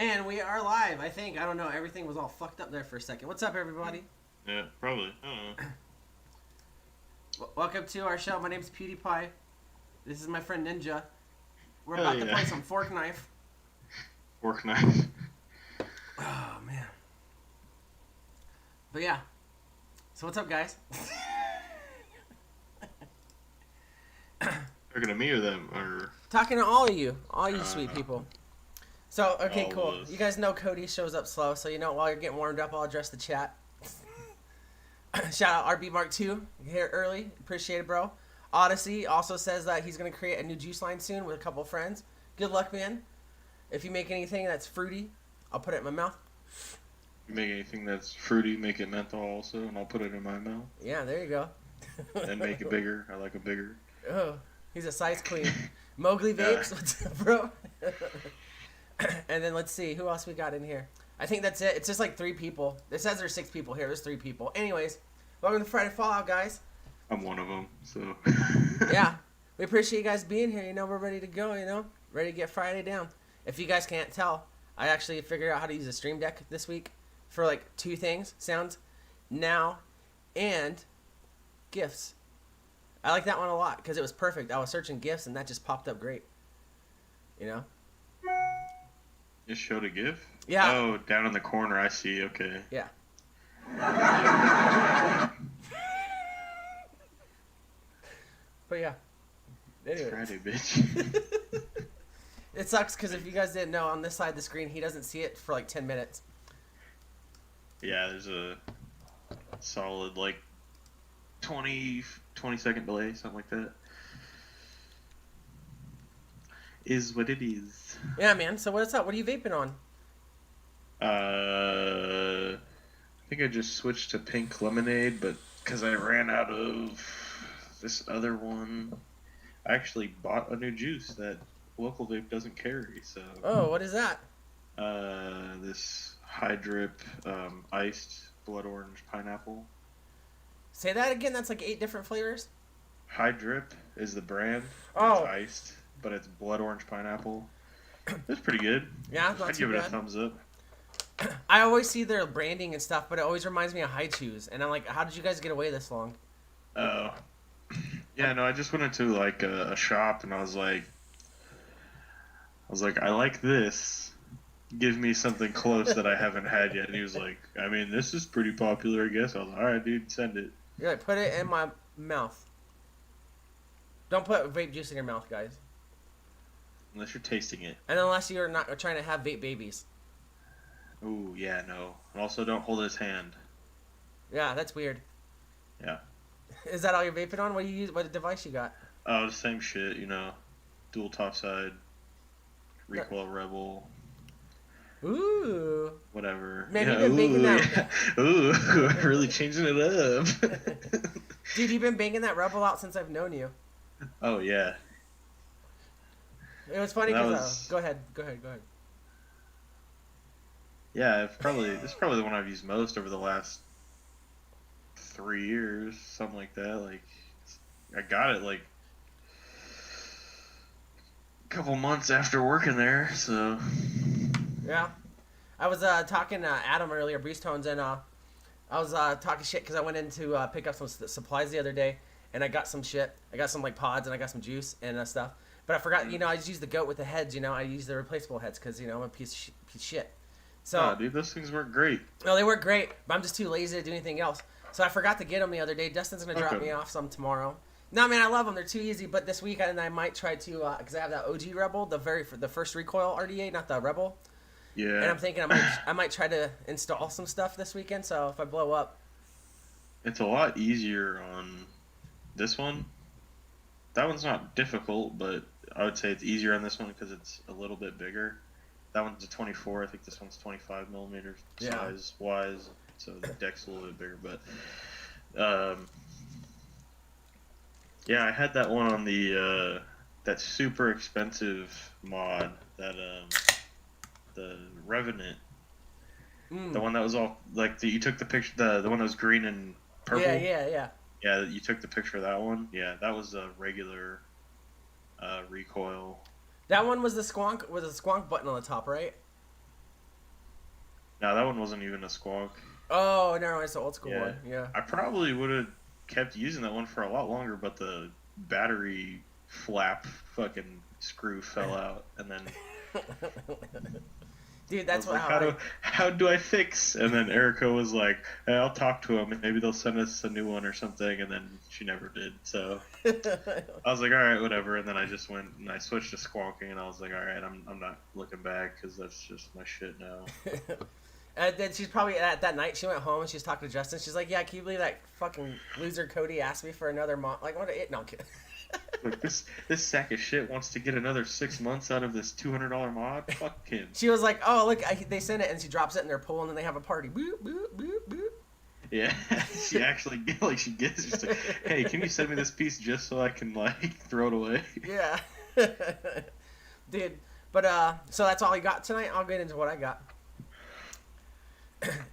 And we are live, I think. I don't know. Everything was all fucked up there for a second. What's up, everybody? Yeah, probably. I don't know. Welcome to our show. My name's PewDiePie. This is my friend Ninja. We're Hell about to yeah. play some Fork Knife. Fork knife. Oh, man. But yeah. So what's up, guys? Talking to me or them? Or Talking to all of you. All you sweet people. So, okay, all cool. of us. You guys know Cody shows up slow, so you know, while you're getting warmed up, I'll address the chat. Shout out RB Mark II, here early. Appreciate it, bro. Odyssey also says that he's going to create a new juice line soon with a couple of friends. Good luck, man. If you make anything that's fruity, I'll put it in my mouth. You make anything that's fruity, make it menthol also, and I'll put it in my mouth. Yeah, there you go. And make it bigger. I like it bigger. Oh, he's a size queen. Mowgli Yeah. Vapes, what's up, bro? And then let's see, who else we got in here? I think that's it. It's just like 3 people. It says there's 6 people here. There's 3 people. Anyways, welcome to Friday Fallout, guys. I'm one of them, so. Yeah, we appreciate you guys being here. You know, we're ready to go, you know? Ready to get Friday down. If you guys can't tell, I actually figured out how to use a Stream Deck this week for like 2 things. Sounds, now, and GIFs. I like that one a lot because it was perfect. I was searching GIFs and that just popped up great. You know? Just showed a GIF? Yeah. Oh, down in the corner, I see, okay. Yeah. But yeah. Anyway. Friday, bitch. It sucks because if you guys didn't know, on this side of the screen, he doesn't see it for like 10 minutes. Yeah, there's a solid, like, 20-second delay, something like that. Is what it is. Yeah, man. So what's up? What are you vaping on? I think I just switched to pink lemonade, but because I ran out of this other one, I actually bought a new juice that local vape doesn't carry. So. Oh, what is that? This high drip iced blood orange pineapple. Say that again. That's like 8 different flavors. High drip is the brand. Oh. It's iced, but it's blood orange pineapple. It's pretty good. Yeah, it's not I'd too give it a bad. thumbs up. I always see their branding and stuff, but it always reminds me of High Chews. And I'm like, how did you guys get away this long? Oh. Yeah, no, I just went into like a shop and I was like, I like this. Give me something close that I haven't had yet. And he was like, I mean, this is pretty popular, I guess. I was like, all right, dude, send it. You're like, put it in my mouth. Don't put vape juice in your mouth, guys. Unless you're tasting it. And unless you're not trying to have vape babies. Ooh, yeah, no. And also, don't hold his hand. Yeah, that's weird. Yeah. Is that all you're vaping on? What do you use? What device you got? Oh, the same shit, you know. Dual topside, recoil rebel, Ooh. whatever. Man, yeah, you've been banging that. Yeah. Ooh, really changing it up. Dude, you've been banging that Rebel out since I've known you. Oh, yeah. It was funny That because was- go ahead. Yeah, this is probably the one I've used most over the last 3 years, something like that. Like, I got it like a couple months after working there, so. Yeah, I was talking to Adam earlier, Breeze Tones, and I was talking shit because I went in to pick up some supplies the other day, and I got some shit. I got some like pods, and I got some juice and stuff. But I forgot, you know, I just used the goat with the heads. You know, I used the replaceable heads because you know I'm a piece of shit. So, Oh, dude, those things work great. no, they work great, but I'm just too lazy to do anything else. So I forgot to get them the other day. Dustin's gonna drop Okay. me off some tomorrow. No, man, I love them. They're too easy. But this week, I might try to because I have that OG Rebel, the first recoil RDA, not the Rebel. Yeah. And I'm thinking I might try to install some stuff this weekend. So if I blow up, It's a lot easier on this one. That one's not difficult, but I would say it's easier on this one because it's a little bit bigger. That one's a 24. I think this one's 25 millimeters Yeah. size wise, so the deck's a little bit bigger. But yeah, I had that one on the that super expensive mod, that the Revenant, the one that was all like you took the picture, the one that was green and purple. yeah. Yeah, you took the picture of that one. Yeah, that was a regular recoil. That one was the squonk with a squonk button on the top, right? No, that one wasn't even a squawk. Oh, no, it's the old school Yeah. one. Yeah. I probably would have kept using that one for a lot longer, but the battery flap fucking screw fell out, and then Dude, I that's was what like, how how I. do I fix? And then Erica was like, hey, I'll talk to them, and maybe they'll send us a new one or something. And then she never did. So I was like, all right, whatever. And then I just went and I switched to squawking, and I was like, all right, I'm not looking back because that's just my shit now. And then she's probably at that night. She went home and she's talking to Justin. She's like, "Yeah, can you believe that fucking loser Cody asked me for another month? Like, what? No, I'm kidding." Like this sack of shit wants to get another 6 months out of this $200 mod. Fuck him. She was like, "Oh, look, they sent it," and she drops it in their pool, and then they have a party. Boop boop boop boop. Yeah, she actually like she gets. She's like, hey, can you send me this piece just so I can like throw it away? Yeah, dude. But so that's all you got tonight. I'll get into what I got.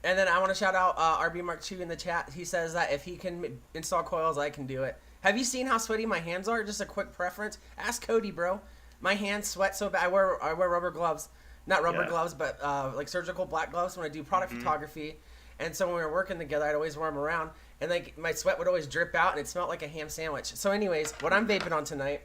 And then I want to shout out RB Mark II in the chat. He says that if he can install coils, I can do it. Have you seen how sweaty my hands are? Just a quick preference. Ask Cody, bro. My hands sweat so bad. I wear rubber gloves, not rubber gloves, but like surgical black gloves when I do product photography. And so when we were working together, I'd always wear them around, and like my sweat would always drip out, and it smelled like a ham sandwich. So, anyways, what I'm vaping on tonight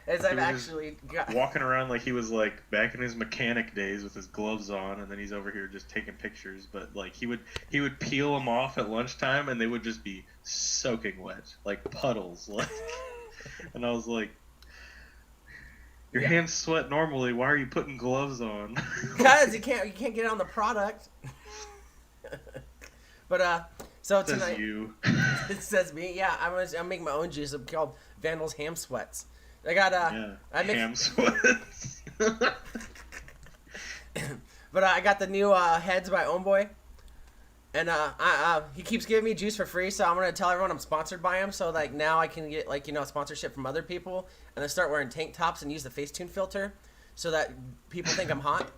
is I've actually got walking around like he was like back in his mechanic days with his gloves on, and then he's over here just taking pictures. But like he would peel them off at lunchtime, and they would just be soaking wet, like puddles. Like, and I was like, your hands sweat normally. Why are you putting gloves on? because you can't get it on the product. But so Says tonight you. it says me. Yeah, I'm making my own juice called Vandal's Ham Sweats. I got I make ham sweats. But I got the new heads by Homeboy, and he keeps giving me juice for free. So I'm gonna tell everyone I'm sponsored by him. So like now I can get like sponsorship from other people, and then start wearing tank tops and use the Facetune filter, so that people think I'm hot.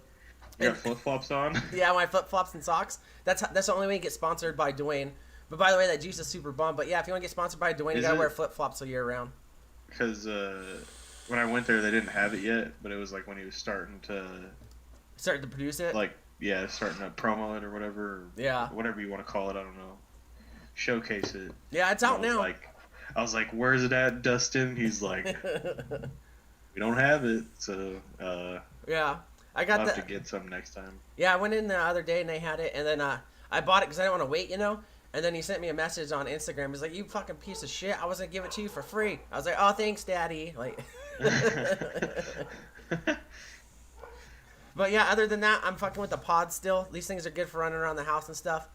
You got flip flops on? Yeah, my flip flops and socks. That's the only way you get sponsored by Dwayne. But by the way, that juice is super bomb. But yeah, if you want to get sponsored by Dwayne, you gotta wear flip flops all year round. Because when I went there, they didn't have it yet, but it was like when he was starting to produce it. Like starting to promo it or whatever. Or yeah. Whatever you want to call it, I don't know. Showcase it. Yeah, it's out now. I was like, "Where's it at, Dustin?" He's like, "We don't have it." So yeah. I got I'll have to get some next time. Yeah, I went in the other day and they had it, and then I bought it because I didn't want to wait, And then he sent me a message on Instagram. He's like, "You fucking piece of shit! I was gonna give it to you for free." I was like, "Oh, thanks, Daddy." Like, but yeah, other than that, I'm fucking with the pods still. These things are good for running around the house and stuff.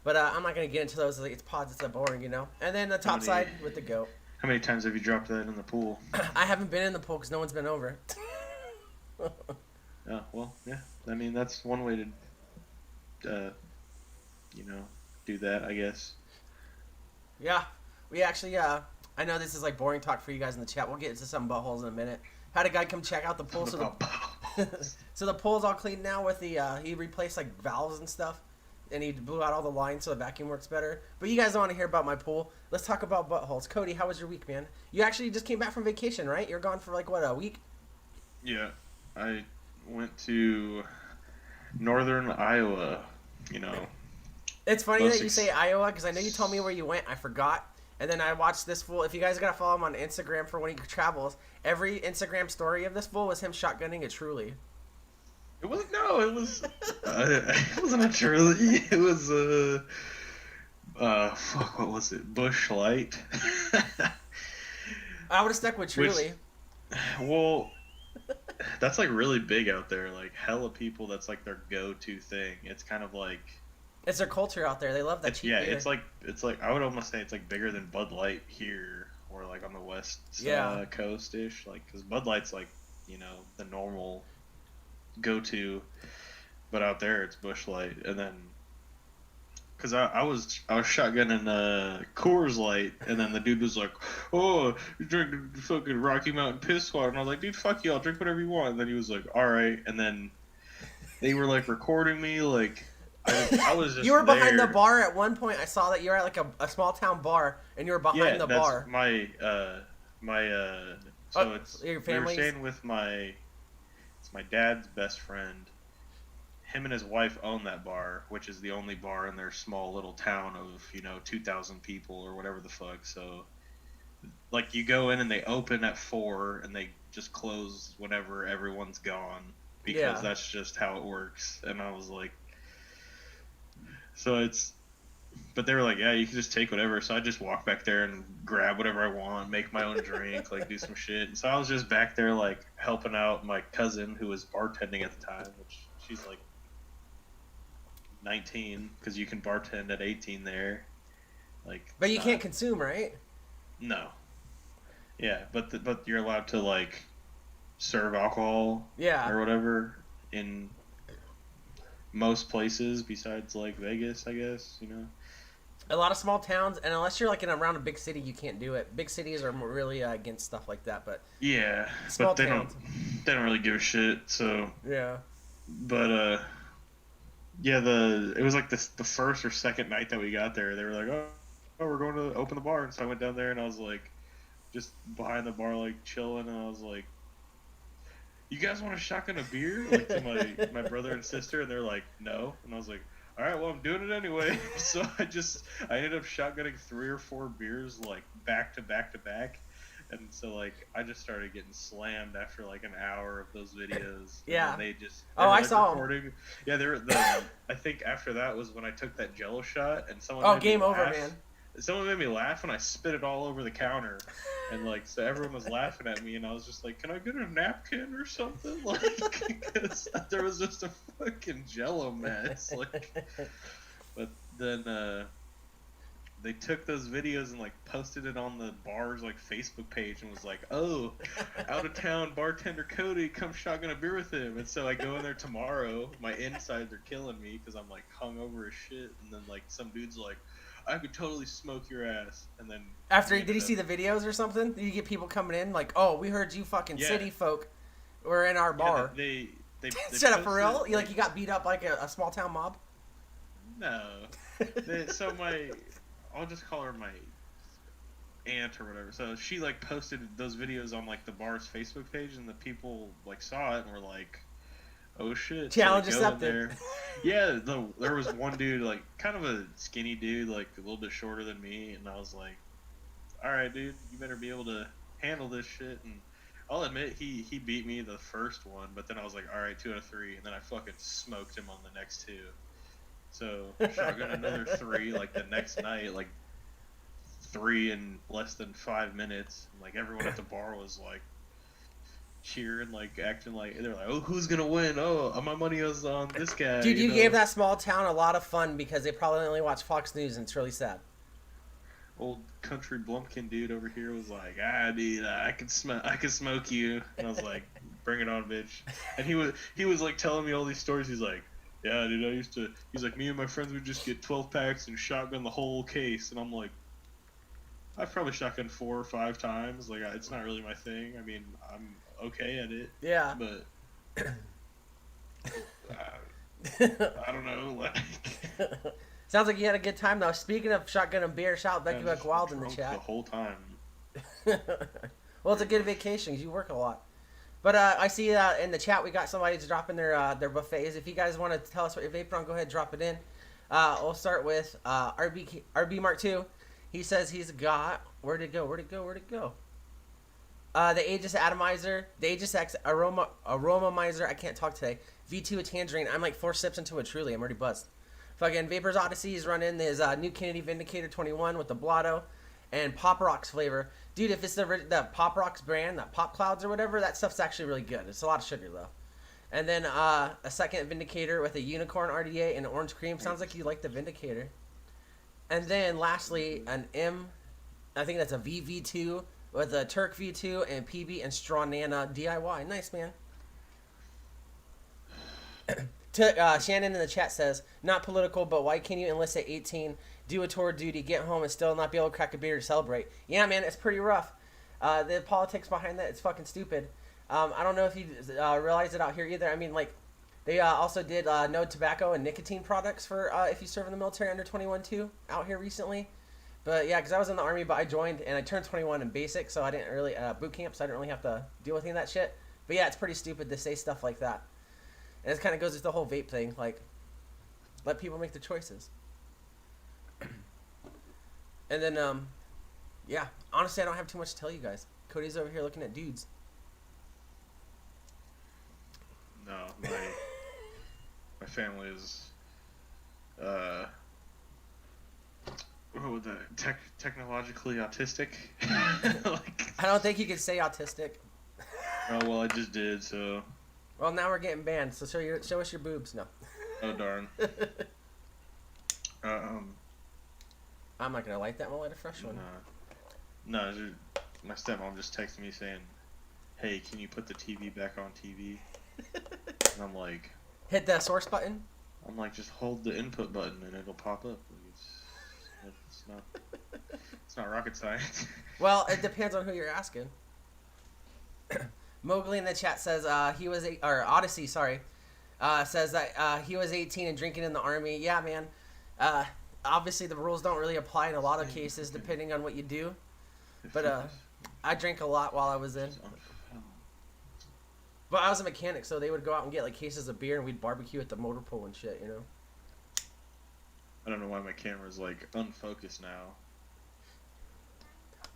But I'm not gonna get into those. Like, it's pods. It's so boring, And then the top side with the goat. How many times have you dropped that in the pool? I haven't been in the pool because no one's been over. Oh, well, yeah. I mean, that's one way to, do that, I guess. Yeah. We actually, I know this is like boring talk for you guys in the chat. We'll get into some buttholes in a minute. Had a guy come check out the pool. So the pool's all clean now with the, he replaced like valves and stuff. And he blew out all the lines so the vacuum works better. But you guys don't want to hear about my pool. Let's talk about buttholes. Cody, how was your week, man? You actually just came back from vacation, right? You're gone for like, what, a week? Yeah. I went to northern Iowa, It's funny that you say Iowa because I know you told me where you went. I forgot. And then I watched this fool. If you guys got to follow him on Instagram for when he travels, every Instagram story of this fool was him shotgunning a Truly. It wasn't, it wasn't a Truly. It was, what was it? Bush Light. I would have stuck with Truly. Well, that's like really big out there. Like hella people, that's like their go-to thing. It's kind of like it's their culture out there. They love that cheap beer. It's like I would almost say it's like bigger than Bud Light here, or like on the west coast ish. Like because Bud Light's like the normal go-to, but out there it's Bush Light, and then. Cause I was shotgunning Coors Light, and then the dude was like, "Oh, you're drinking fucking Rocky Mountain piss water," and I was like, "Dude, fuck you, I'll drink whatever you want." And then he was like, "All right," and then they were like recording me, like I was just. You were behind there. the bar at one point. I saw that you were at like a small town bar, and you were behind the bar. So it's your family. We were staying with it's my dad's best friend. him and his wife own that bar, which is the only bar in their small little town of 2,000 people or whatever the fuck. So like you go in and they open at 4 and they just close whenever everyone's gone because that's just how it works. And I was like, so it's, but they were like, yeah, you can just take whatever. So I just walk back there and grab whatever I want, make my own drink, like do some shit. And so I was just back there like helping out my cousin who was bartending at the time, which she's like 19 because you can bartend at 18 there. Like, but you can't consume, right? No. Yeah, but you're allowed to like serve alcohol, or whatever in most places besides like Vegas, I guess. A lot of small towns, and unless you're like around a big city, you can't do it. Big cities are really against stuff like that, but yeah, small but they towns. don't really give a shit. So yeah, but yeah, it was like the first or second night that we got there. They were like, oh, we're going to open the bar, and so I went down there and I was like, just behind the bar, like chilling, and I was like, you guys want a shotgun of beer? Like to my brother and sister, and they're like, no, and I was like, all right, well, I'm doing it anyway. So I ended up shotgunning 3 or 4 beers like back to back to back, and so like I just started getting slammed after like an hour of those videos. Yeah. And they I saw recording. Them. Yeah, I think after that was when I took that Jello shot, and someone. Oh, game over, man. Someone made me laugh and I spit it all over the counter, and like so everyone was laughing at me, and I was just like, "Can I get a napkin or something?" Like, because there was just a fucking Jello mess. Like, but then they took those videos and like posted it on the bar's like Facebook page and was like, "Oh, out of town bartender Cody, come shotgun a beer with him." And so I go in there tomorrow. My insides are killing me because I'm like hungover as shit, and then like some dude's like, I could totally smoke your ass. And then after did you see the videos or something? Did you get people coming in like, oh, we heard you fucking city folk were in our bar? They shut up for real? You got beat up like a small town mob? No. I'll just call her my aunt or whatever. So she like posted those videos on like the bar's Facebook page, and the people like saw it and were like, oh shit. Challenge accepted. Yeah, there was one dude, like kind of a skinny dude, like a little bit shorter than me, and I was like, all right, dude, you better be able to handle this shit. And I'll admit he beat me the first one, but then I was like, all right, 2 out of 3, and then I fucking smoked him on the next 2. So shotgun another 3 like the next night, like 3 in less than 5 minutes. And, like everyone at the bar was like cheering, like acting like they're like, oh, who's gonna win? Oh, my money is on this guy. Dude, you gave that small town a lot of fun because they probably only watch Fox News, and it's really sad. Old country blumpkin dude over here was like, dude, I can smoke you, and I was like, bring it on, bitch. And he was like telling me all these stories. He's like, yeah, dude, he's like, me and my friends would just get 12 packs and shotgun the whole case, and I'm like, I've probably shotgunned 4 or 5 times. Like, it's not really my thing. I mean, I'm okay at it. Yeah. But I don't know. Like, sounds like you had a good time though. Speaking of shotgun and beer, shout Becky Buck Wild in the chat. The whole time. Well, it's a good vacation because you work a lot. But I see in the chat we got somebody dropping their buffets. If you guys want to tell us what you're vaping on, go ahead and drop it in. We'll start with RB Mark II. He says he's got where'd it go? The Aegis Atomizer, the Aegis X Aromamizer. I can't talk today. V2 a Tangerine. I'm like 4 sips into it. Truly, I'm already buzzed. Fucking Vapors Odyssey is running his new Kennedy Vindicator 21 with the Blotto and Pop Rocks flavor. Dude, if it's the Pop Rocks brand, that Pop Clouds or whatever, that stuff's actually really good. It's a lot of sugar though. And then a second Vindicator with a Unicorn RDA and orange cream. Sounds like you like the Vindicator. And then lastly, I think that's a VV2 with a Turk V2 and PB and Straw Nana DIY. Nice, man. Shannon in the chat says, not political, but why can you enlist at 18, do a tour duty, get home, and still not be able to crack a beer to celebrate? Yeah, man, it's pretty rough. The politics behind that, it's fucking stupid. I don't know if you realize it out here either. I mean, like, they also did no tobacco and nicotine products for if you serve in the military under 21 too out here recently. But yeah, because I was in the Army, but I joined and I turned 21 in basic, so I didn't really boot camp, so I didn't really have to deal with any of that shit. But yeah, it's pretty stupid to say stuff like that. And it kind of goes with the whole vape thing. Like, let people make the choices. And then, yeah. Honestly, I don't have too much to tell you guys. Cody's over here looking at dudes. No, my family is, what would that, technologically autistic? Like, I don't think you could say autistic. oh, well, I just did, so. Well, now we're getting banned, so show us your boobs. No. Oh, darn. I'm not gonna light that. I'm gonna light a fresh one. No, my stepmom just texted me saying, "Hey, can you put the TV back on TV?" And I'm like, hit the source button. I'm like, just hold the input button and it'll pop up. It's not rocket science. Well, it depends on who you're asking. Mowgli in the chat says Odyssey, sorry, says that he was 18 and drinking in the army. Yeah, man. Obviously, the rules don't really apply in a lot of cases, depending on what you do. But I drank a lot while I was in. But I was a mechanic, so they would go out and get like cases of beer, and we'd barbecue at the motor pool and shit, you know. I don't know why my camera's like unfocused now.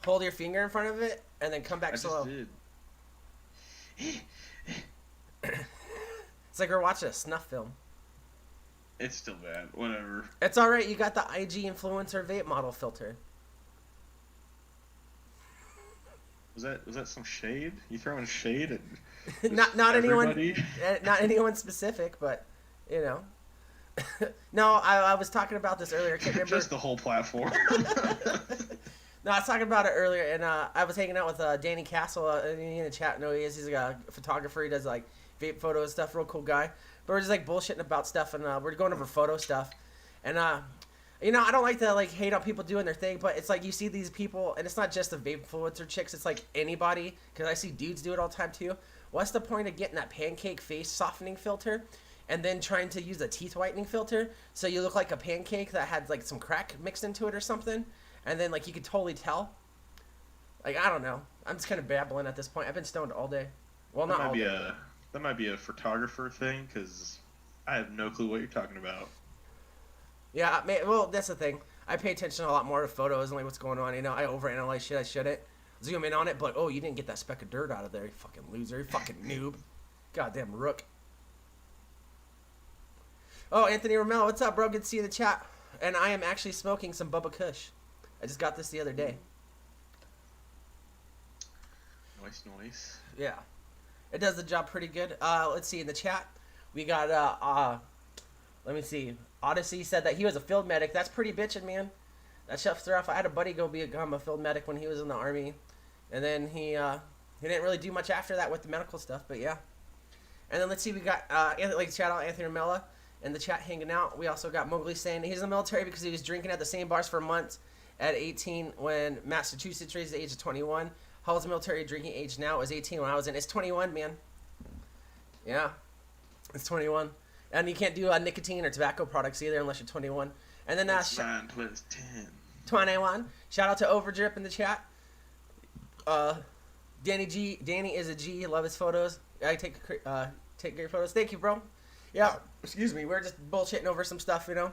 Hold your finger in front of it, and then come back slow. I just did. It's like we're watching a snuff film. It's still bad. Whatever. It's all right. You got the IG influencer vape model filter. Was that some shade? You throwing shade at not everybody? not anyone specific, but you know. No, I was talking about this earlier. I can't remember. Just the whole platform. No, I was talking about it earlier, and I was hanging out with Danny Castle in the chat. No, he is. He's a photographer. He does like vape photos and stuff. Real cool guy. But we're just like bullshitting about stuff, and we're going over photo stuff. And you know, I don't like to like hate on people doing their thing, but it's like you see these people, and it's not just the vape influencer chicks. It's like anybody, because I see dudes do it all the time too. What's the point of getting that pancake face softening filter, and then trying to use a teeth whitening filter so you look like a pancake that had like some crack mixed into it or something, and then like you could totally tell. Like I don't know. I'm just kind of babbling at this point. I've been stoned all day. Well, not all day. That might be a photographer thing, because I have no clue what you're talking about. Yeah, well, that's the thing. I pay attention a lot more to photos and like what's going on. You know, I overanalyze shit I shouldn't. Zoom in on it, but oh, you didn't get that speck of dirt out of there, you fucking loser, you fucking noob. Goddamn rook. Oh, Anthony Romel, what's up, bro? Good to see you in the chat. And I am actually smoking some Bubba Kush. I just got this the other day. Nice. Yeah. It does the job pretty good. Let's see, in the chat, we got, let me see. Odyssey said that he was a field medic. That's pretty bitchin', man. That stuff's rough. I had a buddy become a field medic when he was in the army. And then he didn't really do much after that with the medical stuff, but yeah. And then let's see, we got, like, shout out Anthony Mella in the chat hanging out. We also got Mowgli saying he's in the military because he was drinking at the same bars for months at 18 when Massachusetts raised the age of 21. Hall's military drinking age now is 18 when I was in. It's 21, man. Yeah. It's 21. And you can't do nicotine or tobacco products either unless you're 21. And then 9 plus 10. 21. Shout out to Overdrip in the chat. Danny is a G. Love his photos. I take great photos. Thank you, bro. Yeah. Excuse me. We're just bullshitting over some stuff, you know.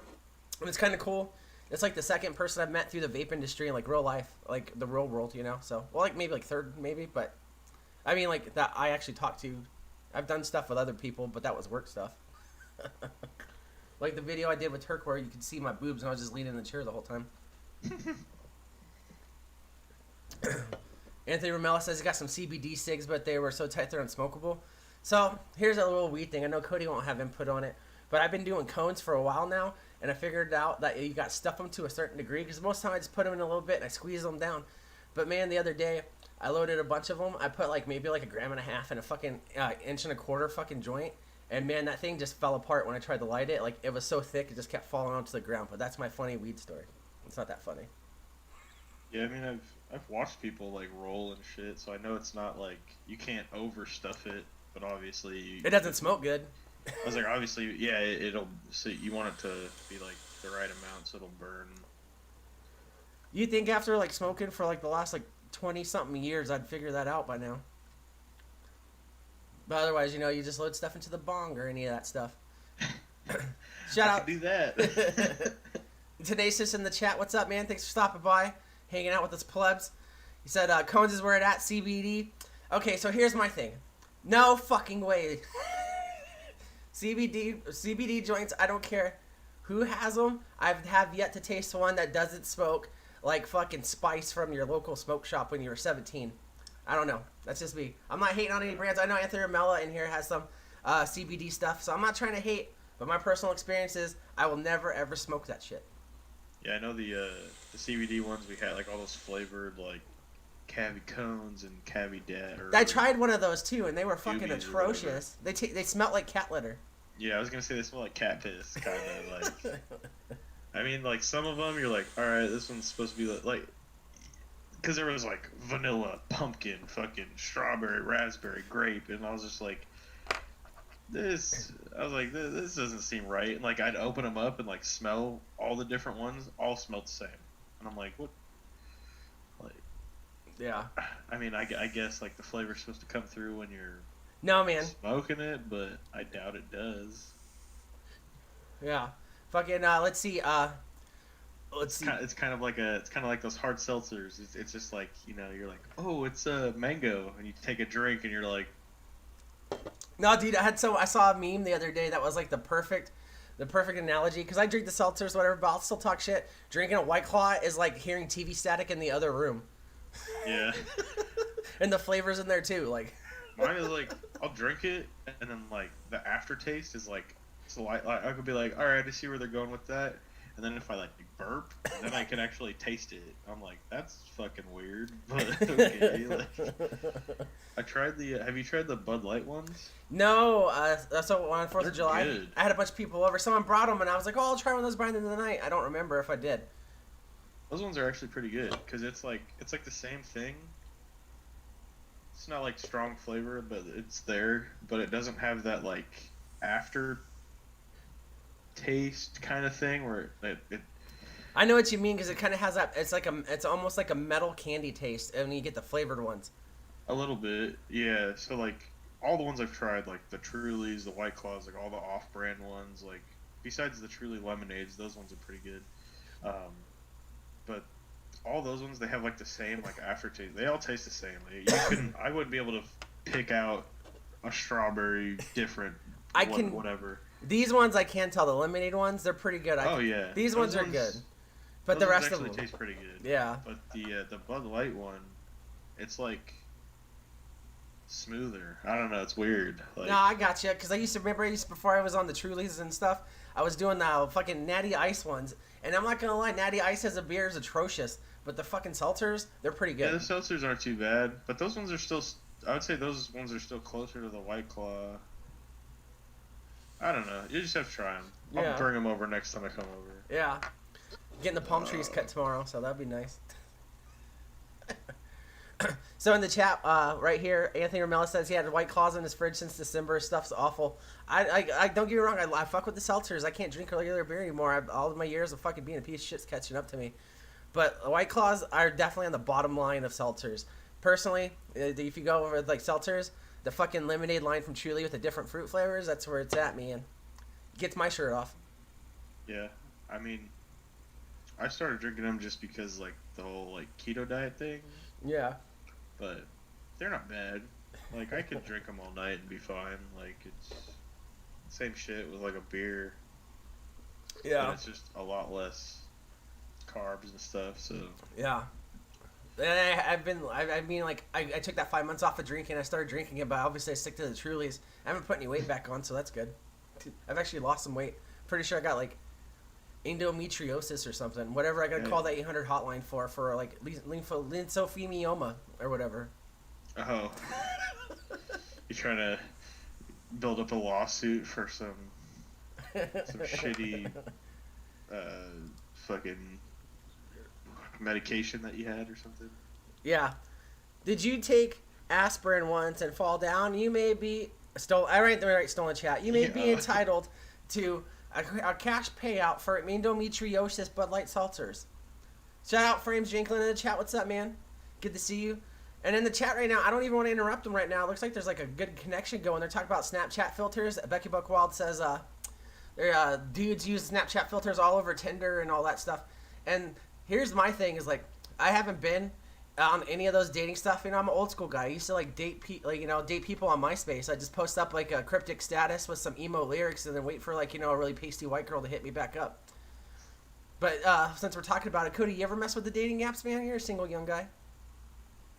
And it's kind of cool. It's like the second person I've met through the vape industry in like real life, like the real world, you know. So, well, like maybe like third, maybe, but I mean like that I actually talked to. I've done stuff with other people, but that was work stuff. Like the video I did with Turk where you could see my boobs and I was just leaning in the chair the whole time. Anthony Romella says he got some CBD cigs, but they were so tight they're unsmokable. So here's a little weed thing. I know Cody won't have input on it, but I've been doing cones for a while now, and I figured out that you got to stuff them to a certain degree, because most of the time I just put them in a little bit and I squeeze them down. But man, the other day I loaded a bunch of them. I put like maybe like 1.5 grams in a fucking 1.25 inch fucking joint. And man, that thing just fell apart when I tried to light it. Like, it was so thick, it just kept falling onto the ground. But that's my funny weed story. It's not that funny. Yeah, I mean, I've watched people, like, roll and shit, so I know it's not, like, you can't overstuff it, but obviously... It doesn't smoke good. I was like, obviously, yeah, it'll... So you want it to be, like, the right amount so it'll burn. You think after, like, smoking for, like, the last, like, 20-something years, I'd figure that out by now? But otherwise, you just load stuff into the bong or any of that stuff. I Shout out. could do that. Tenacious in the chat. What's up, man? Thanks for stopping by, hanging out with us plebs. He said, Cones is where it at, CBD. Okay, so here's my thing. No fucking way. CBD joints, I don't care who has them. I have yet to taste one that doesn't smoke like fucking spice from your local smoke shop when you were 17. I don't know. That's just me. I'm not hating on any brands. I know Anthony Mella in here has some CBD stuff, so I'm not trying to hate. But my personal experience is I will never ever smoke that shit. Yeah, I know the CBD ones we had, like all those flavored like Cavi cones and Cavi Dat. I tried one of those too, and they were fucking atrocious. They smelled like cat litter. Yeah, I was gonna say they smell like cat piss, kind of like. I mean, like some of them, you're like, all right, this one's supposed to be like, because there was like vanilla, pumpkin, fucking strawberry, raspberry, grape, and I was just like, this doesn't seem right. And like I'd open them up and like smell all the different ones, all smelled the same, and I'm like, what? Like, yeah. I mean, I guess like the flavor's supposed to come through when you're smoking it, but I doubt it does. Yeah. Fucking let's see. It's kind of like those hard seltzers. It's just like, you're like, oh, it's a mango, and you take a drink and you're like, no, dude, I saw a meme the other day that was like the perfect analogy, because I drink the seltzers, whatever, but I'll still talk shit. Drinking a White Claw is like hearing TV static in the other room. Yeah. And the flavors in there too, like. Mine is like, I'll drink it, and then like the aftertaste is like, so I could be like, all right, I see where they're going with that, and then if I like burp, then I can actually taste it. I'm like, that's fucking weird, but okay. Like, have you tried the Bud Light ones? No, so on 4th of July, good. I had a bunch of people over. Someone brought them, and I was like, oh, I'll try one of those by the end of the night. I don't remember if I did. Those ones are actually pretty good, because it's like the same thing. It's not like strong flavor, but it's there, but it doesn't have that like after taste kind of thing where it I know what you mean, because it kind of has that. It's almost like a metal candy taste, and you get the flavored ones. A little bit, yeah. So like all the ones I've tried, like the Trulies, the White Claws, like all the off-brand ones, like besides the Truly lemonades, those ones are pretty good. But all those ones, they have like the same like aftertaste. They all taste the same. Like, I wouldn't be able to pick out a strawberry different. Whatever. These ones I can tell. The lemonade ones, they're pretty good. Yeah. These ones are good. But the rest of them taste pretty good. Yeah. But the Bud Light one, it's like smoother. I don't know. It's weird. Like, no, I got you. Because before I was on the Trulies and stuff, I was doing the fucking Natty Ice ones. And I'm not going to lie, Natty Ice as a beer is atrocious. But the fucking seltzers, they're pretty good. Yeah, the seltzers aren't too bad. But those ones are still, I would say those ones are still closer to the White Claw. I don't know. You just have to try them. I'll bring them over next time I come over. Yeah. Getting the palm trees cut tomorrow, so that'd be nice. So in the chat right here, Anthony Romella says he had White Claws in his fridge since December. Stuff's awful. I don't get me wrong. I fuck with the seltzers. I can't drink regular beer anymore. All of my years of fucking being a piece of shit's catching up to me. But White Claws are definitely on the bottom line of seltzers. Personally, if you go over like seltzers, the fucking lemonade line from Truly with the different fruit flavors, that's where it's at, man. Gets my shirt off. Yeah, I mean, I started drinking them just because like the whole like keto diet thing. Yeah. But they're not bad. Like I could drink them all night and be fine. Like it's same shit with like a beer. Yeah. But it's just a lot less carbs and stuff. So yeah. And I took that 5 months off of drinking. I started drinking it, but obviously I stick to the Trulies. I haven't put any weight back on, so that's good. I've actually lost some weight. Pretty sure I got like endometriosis or something. Whatever I gotta call that 800 hotline for like lymphophilia or whatever. Oh. You trying to build up a lawsuit for some shitty fucking medication that you had or something? Yeah. Did you take aspirin once and fall down? You may be stolen chat. You may be entitled to a cash payout for endometriosis Bud Light seltzers. Shout out Frames Janklin in the chat. What's up, man? Good to see you. And in the chat right now, I don't even want to interrupt them right now. It looks like there's like a good connection going. They're talking about Snapchat filters. Becky Buckwild says, dudes use Snapchat filters all over Tinder and all that stuff. And here's my thing is like, I haven't been on any of those dating stuff. You know, I'm an old school guy. I used to like date people on MySpace. I just post up like a cryptic status with some emo lyrics and then wait for like, a really pasty white girl to hit me back up. But since we're talking about it, Cody, you ever mess with the dating apps, man? You're a single young guy.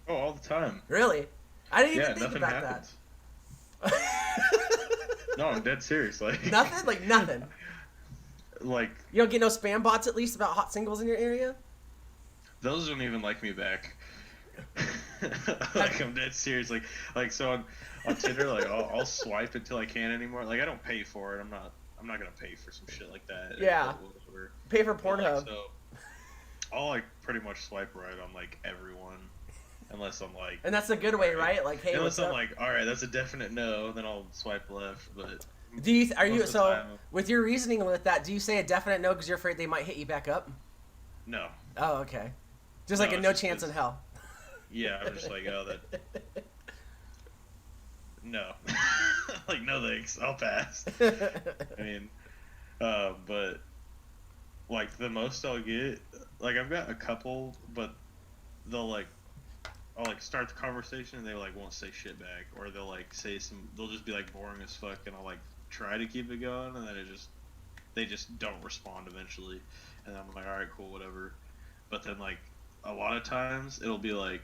Oh, all the time. Really? I didn't even think nothing about happens. that. No, I'm dead serious. Like nothing? Like nothing? Like... You don't get no spam bots at least about hot singles in your area? Those don't even like me back. Like, I'm dead serious. Like so on Tinder, like, I'll swipe until I can't anymore. Like, I don't pay for it. I'm not gonna pay for some shit like that. Yeah. Whatever. Pay for Pornhub. Like, so I'll, like, pretty much swipe right on, like, everyone. Unless I'm like... And that's a good way, right? Like, hey, unless I'm like, alright, that's a definite no, then I'll swipe left, but... With your reasoning with that, do you say a definite no because you're afraid they might hit you back up? No. Oh, okay. Just like a no chance in hell. Yeah, I'm just like, oh, that... No. Like, no thanks, I'll pass. I mean, but, like, the most I'll get... Like, I've got a couple, but they'll, like... I'll, like, start the conversation and they, like, won't say shit back. Or they'll, like, they'll just be, like, boring as fuck and I'll, like, try to keep it going and then they just don't respond eventually. And I'm like, alright, cool, whatever. But then, like, a lot of times it'll be, like,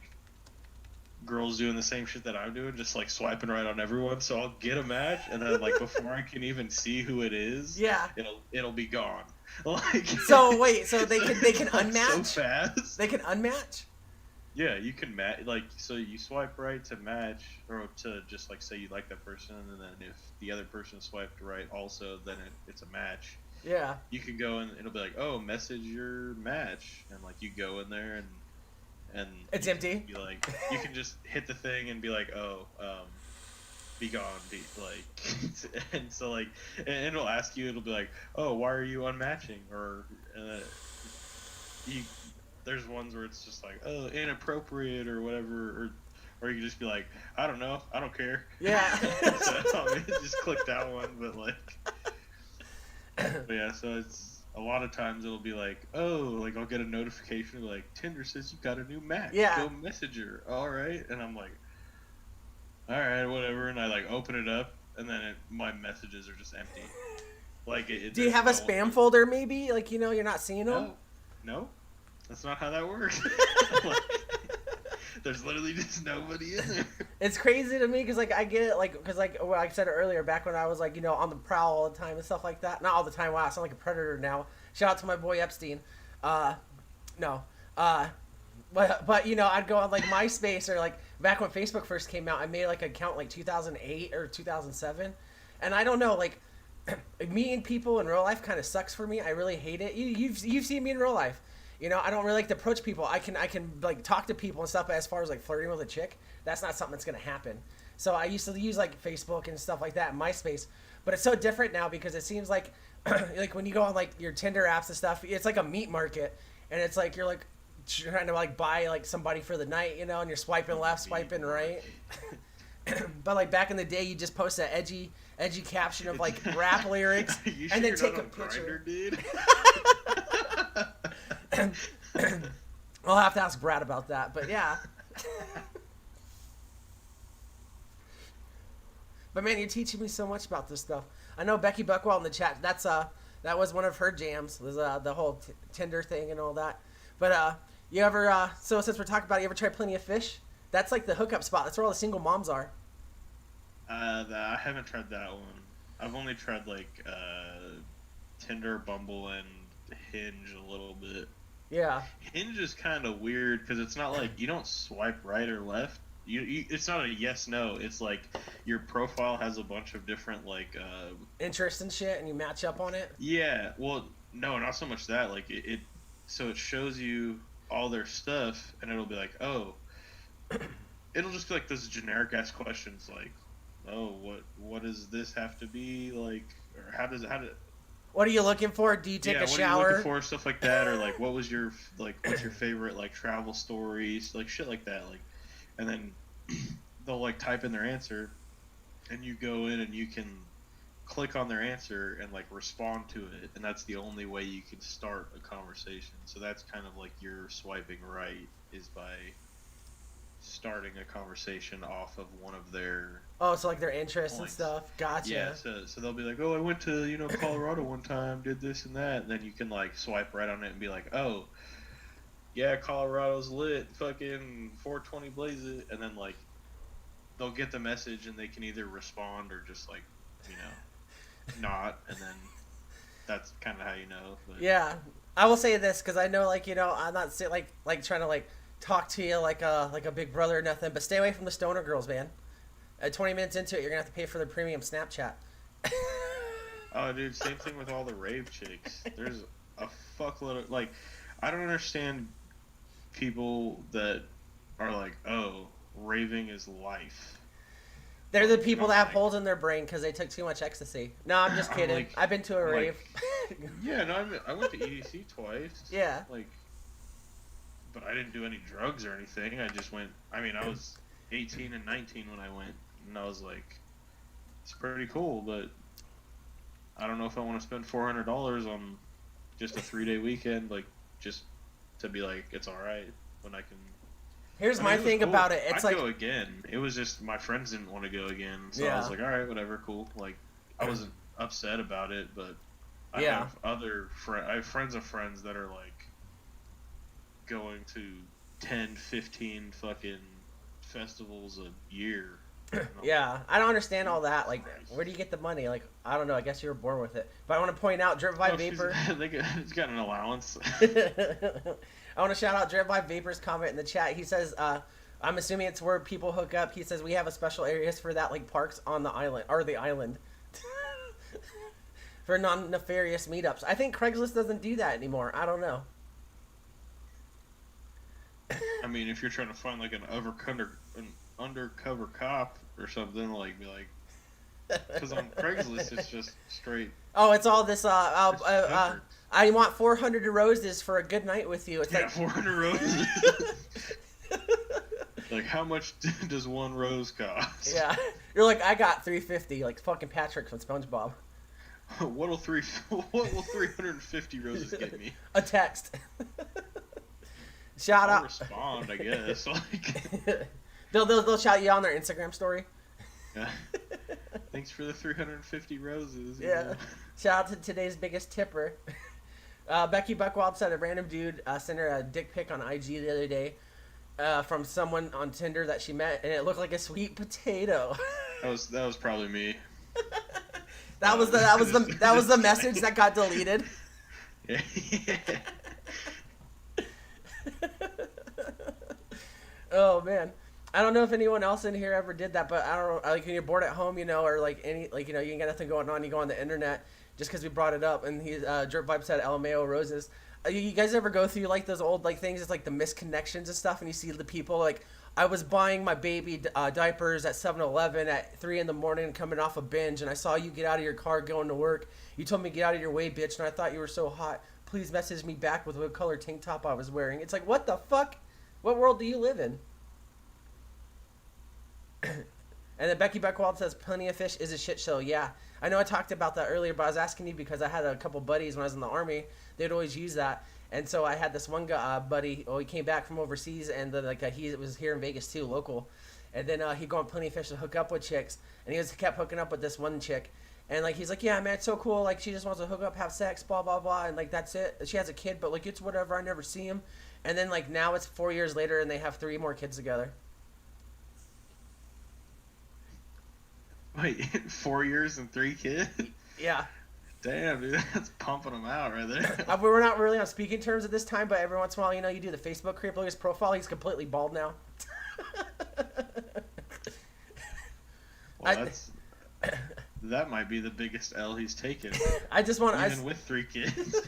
girls doing the same shit that I'm doing, just, like, swiping right on everyone. So I'll get a match and then, like, before I can even see who it is, yeah, it'll be gone. Like, so, wait, so they can unmatch? So fast. They can unmatch? Yeah, you can match, like, so you swipe right to match, or to just, like, say you like that person, and then if the other person swiped right also, then it's a match. Yeah. You can go and it'll be like, oh, message your match, and, like, you go in there, and it's empty? Be like, you can just hit the thing and be like, oh, be gone, like, and so, like, and it'll ask you, it'll be like, oh, why are you unmatching, or, there's ones where it's just like, oh, inappropriate or whatever, or you can just be like, I don't know, I don't care. Yeah. So, I mean, just click that one, but yeah, so it's a lot of times it'll be like, oh, like I'll get a notification like, Tinder says you got a new match. Yeah. Go message her. All right, and I'm like, all right, whatever, and I like open it up, and then my messages are just empty. Like, do you have a spam folder maybe? Like, you're not seeing them? No. That's not how that works. Like, there's literally just nobody in there. It's crazy to me because, like, I get it, like, because, like I said earlier, back when I was, like, on the prowl all the time and stuff like that. Not all the time. Wow, I sound like a predator now. Shout out to my boy Epstein. No. But I'd go on, like, MySpace or, like, back when Facebook first came out, I made, like, an account, like, 2008 or 2007. And I don't know, like, meeting people in real life kind of sucks for me. I really hate it. You've seen me in real life. I don't really like to approach people. I can like talk to people and stuff, but as far as like flirting with a chick, that's not something that's gonna happen. So I used to use like Facebook and stuff like that, and MySpace, but it's so different now because it seems like like when you go on like your Tinder apps and stuff, it's like a meat market, and it's like you're like trying to like buy like somebody for the night, and you're swiping left, swiping right. But like back in the day, you just post an edgy caption of like rap lyrics, and then take a picture. Grindr, dude? I'll have to ask Brad about that, but yeah. But man, you're teaching me so much about this stuff. I know Becky Buckwell in the chat. That was one of her jams. Was the whole Tinder thing and all that. But you ever? So since we're talking about it, you ever try Plenty of Fish? That's like the hookup spot. That's where all the single moms are. I haven't tried that one. I've only tried like Tinder, Bumble, and Hinge a little bit. Yeah. Hinge is kind of weird because it's not like you don't swipe right or left. You it's not a yes no. It's like your profile has a bunch of different like interest and shit, and you match up on it. Yeah. Well, no, not so much that. Like it so it shows you all their stuff, and it'll be like, oh, it'll just be like those generic ass questions like, oh, what does this have to be like, or how does what are you looking for? Do you take a shower? What are you looking for? Stuff like that, or like, what's your favorite like travel stories, like shit like that, like, and then they'll like type in their answer, and you go in and you can click on their answer and like respond to it, and that's the only way you can start a conversation. So that's kind of like your swiping right is by starting a conversation off of one of their Oh, so like their interests and points. stuff. Gotcha. Yeah, so they'll be like, oh, I went to Colorado one time, did this and that, and then you can like swipe right on it and be like, oh, yeah, Colorado's lit, fucking 420 blaze it, and then like they'll get the message and they can either respond or just like not, and then that's kind of how you know. But. Yeah, I will say this because I know I'm not like trying to like talk to you like a big brother or nothing, but stay away from the stoner girls, man. 20 minutes into it, you're gonna have to pay for their premium Snapchat. Oh, dude, same thing with all the rave chicks. There's a fuckload of like, I don't understand people that are like, oh, raving is life. They're the people that have holes in their brain because they took too much ecstasy. No, I'm just kidding. Like, I've been to a rave. Yeah, no, I went to EDC twice. Yeah. Like, but I didn't do any drugs or anything. I just went. I mean, I was 18 and 19 when I went, and I was like, it's pretty cool, but I don't know if I want to spend $400 on just a 3-day weekend, like just to be like, it's all right when I can. Here's my thing cool. about it. It's I'd like go again. It was just my friends didn't want to go again, so Yeah. I was like, all right, whatever, cool. Like I wasn't upset about it, but I Yeah. have I have friends of friends that are like going to 10, 15 fucking festivals a year. Yeah, I don't understand all that. Like, where do you get the money? Like, I don't know. I guess you were born with it. But I want to point out Drip by Vapor. He's got an allowance. I want to shout out Drip by Vapor's comment in the chat. He says, I'm assuming it's where people hook up. He says, we have a special areas for that, like parks on the island, or the island. For non-nefarious meetups. I think Craigslist doesn't do that anymore. I don't know. I mean, if you're trying to find like an undercover cop or something, like be like, because on Craigslist it's just straight. Oh, it's all this. I want 400 roses for a good night with you. It's yeah, like 400 roses. Like, how much does one rose cost? Yeah, you're like, I got 350, like fucking Patrick from SpongeBob. What will 350 roses get me? A text. Shout out. Respond, I guess. Like, they'll shout you on their Instagram story. Yeah. Thanks for the 350 roses. Yeah. Shout out to today's biggest tipper. Becky Buckwild said a random dude sent her a dick pic on IG the other day from someone on Tinder that she met, and it looked like a sweet potato. That was probably me. That was the message that got deleted. Yeah. Oh man, I don't know if anyone else in here ever did that, but I don't know. Like when you're bored at home, or like you ain't got nothing going on, you go on the internet. Just because we brought it up, and Drip Vibe said LMAO roses. You guys ever go through like those old like things? It's like the misconnections and stuff, and you see the people like, I was buying my baby diapers at 7-Eleven at 3 a.m. coming off a binge, and I saw you get out of your car going to work. You told me to get out of your way, bitch, and I thought you were so hot. Please message me back with what color tank top I was wearing. It's like, what the fuck? What world do you live in? And then Becky Beckwald says, Plenty of Fish is a shit show. Yeah, I know I talked about that earlier, but I was asking you because I had a couple buddies when I was in the Army. They'd always use that. And so I had this one guy, buddy, he came back from overseas, and he was here in Vegas too, local. And then he'd go on Plenty of Fish to hook up with chicks. And he kept hooking up with this one chick. And like he's like, yeah, man, it's so cool. Like she just wants to hook up, have sex, blah, blah, blah. And like that's it. She has a kid, but like it's whatever. I never see him. And then like now it's 4 years later, and they have 3 more kids together. Wait, 4 years and 3 kids? Yeah. Damn, dude, that's pumping them out right there. We're not really on speaking terms at this time, but every once in a while, you do the Facebook creep. Look at his profile. He's completely bald now. Well, that might be the biggest L he's taken. I just want even with 3 kids.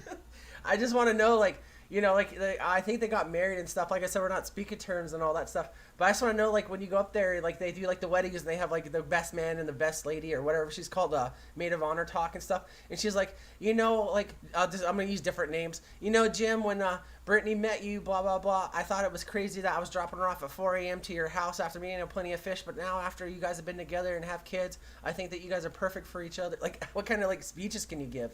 I just want to know, like, You know, like I think they got married and stuff. Like I said, we're not speaking terms and all that stuff. But I just want to know, like, when you go up there, like they do like the weddings, and they have like the best man and the best lady or whatever she's called, maid of honor talk and stuff. And she's like, you know, like I'm gonna use different names. You know, Jim, when Brittany met you, blah blah blah. I thought it was crazy that I was dropping her off at 4 a.m. to your house after me and plenty of fish. But now after you guys have been together and have kids, I think that you guys are perfect for each other. Like, what kind of like speeches can you give?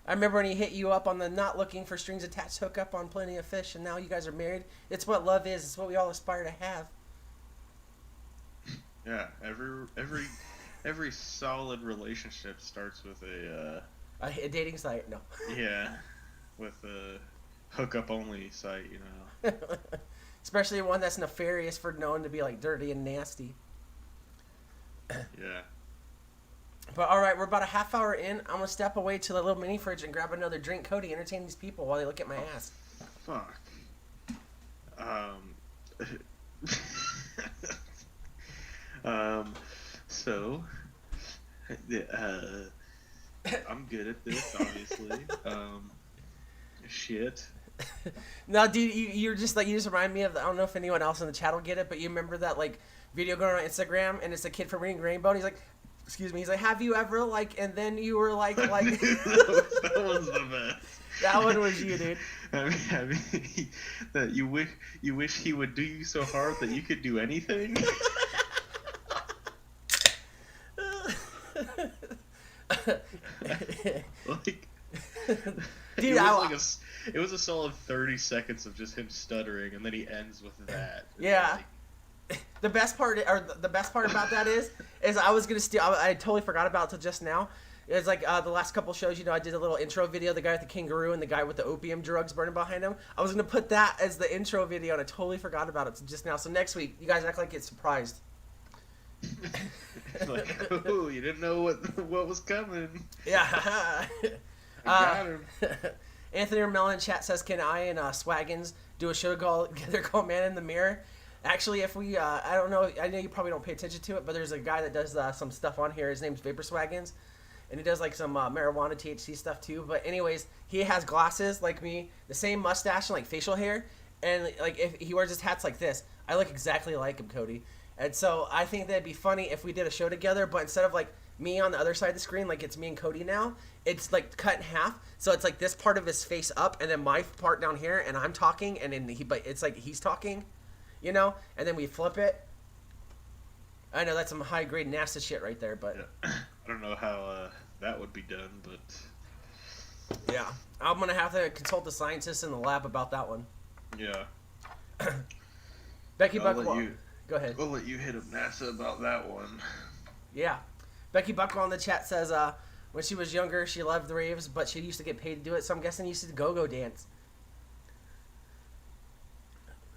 I remember when he hit you up on the not looking for strings attached hookup on Plenty of Fish, and now you guys are married. It's what love is. It's what we all aspire to have. Yeah, every solid relationship starts with a dating site. No. Yeah, with a hookup only site, you know. Especially one that's nefarious for known to be like dirty and nasty. Yeah. But all right, we're about a half hour in. I'm gonna step away to the little mini fridge and grab another drink. Cody, entertain these people while they look at my ass. Fuck. So, I'm good at this, obviously. Shit. No, dude, you just remind me of I don't know if anyone else in the chat will get it, but you remember that like video going on Instagram, and it's a kid from Reading Rainbow, and he's like, excuse me, he's like, have you ever like, and then you were like that was the best. That one was you, dude. I mean, that you wish he would do you so hard that you could do anything. Like, dude, it was a solid 30 seconds of just him stuttering, and then he ends with that. Yeah. The best part about that is I was gonna steal. I totally forgot about it till just now. It's like the last couple shows, you know, I did a little intro video, the guy with the kangaroo and the guy with the opium drugs burning behind him. I was gonna put that as the intro video, and I totally forgot about it just now. So next week, you guys act like it's surprised. Like, oh, you didn't know what was coming. Yeah. I got him. Anthony Ramel in chat says, can I and Swaggins do a show called Man in the Mirror? Actually, if we, I don't know, I know you probably don't pay attention to it, but there's a guy that does some stuff on here. His name's Vapor Swaggins, and he does like some marijuana THC stuff too. But anyways, he has glasses like me, the same mustache and like facial hair, and like if he wears his hats like this, I look exactly like him, Cody. And so I think that'd be funny if we did a show together, but instead of like me on the other side of the screen, like it's me and Cody now, it's like cut in half. So it's like this part of his face up, and then my part down here, and I'm talking, and then but it's like he's talking, you know, and then we flip it. I know that's some high grade NASA shit right there, but yeah. I don't know how that would be done, but yeah, I'm gonna have to consult the scientists in the lab about that one. Yeah. Becky Buckwell, go ahead. We'll let you hit up NASA about that one. Yeah. Becky Buckwell in the chat says, when she was younger, she loved the raves, but she used to get paid to do it, so I'm guessing you used to go-go dance.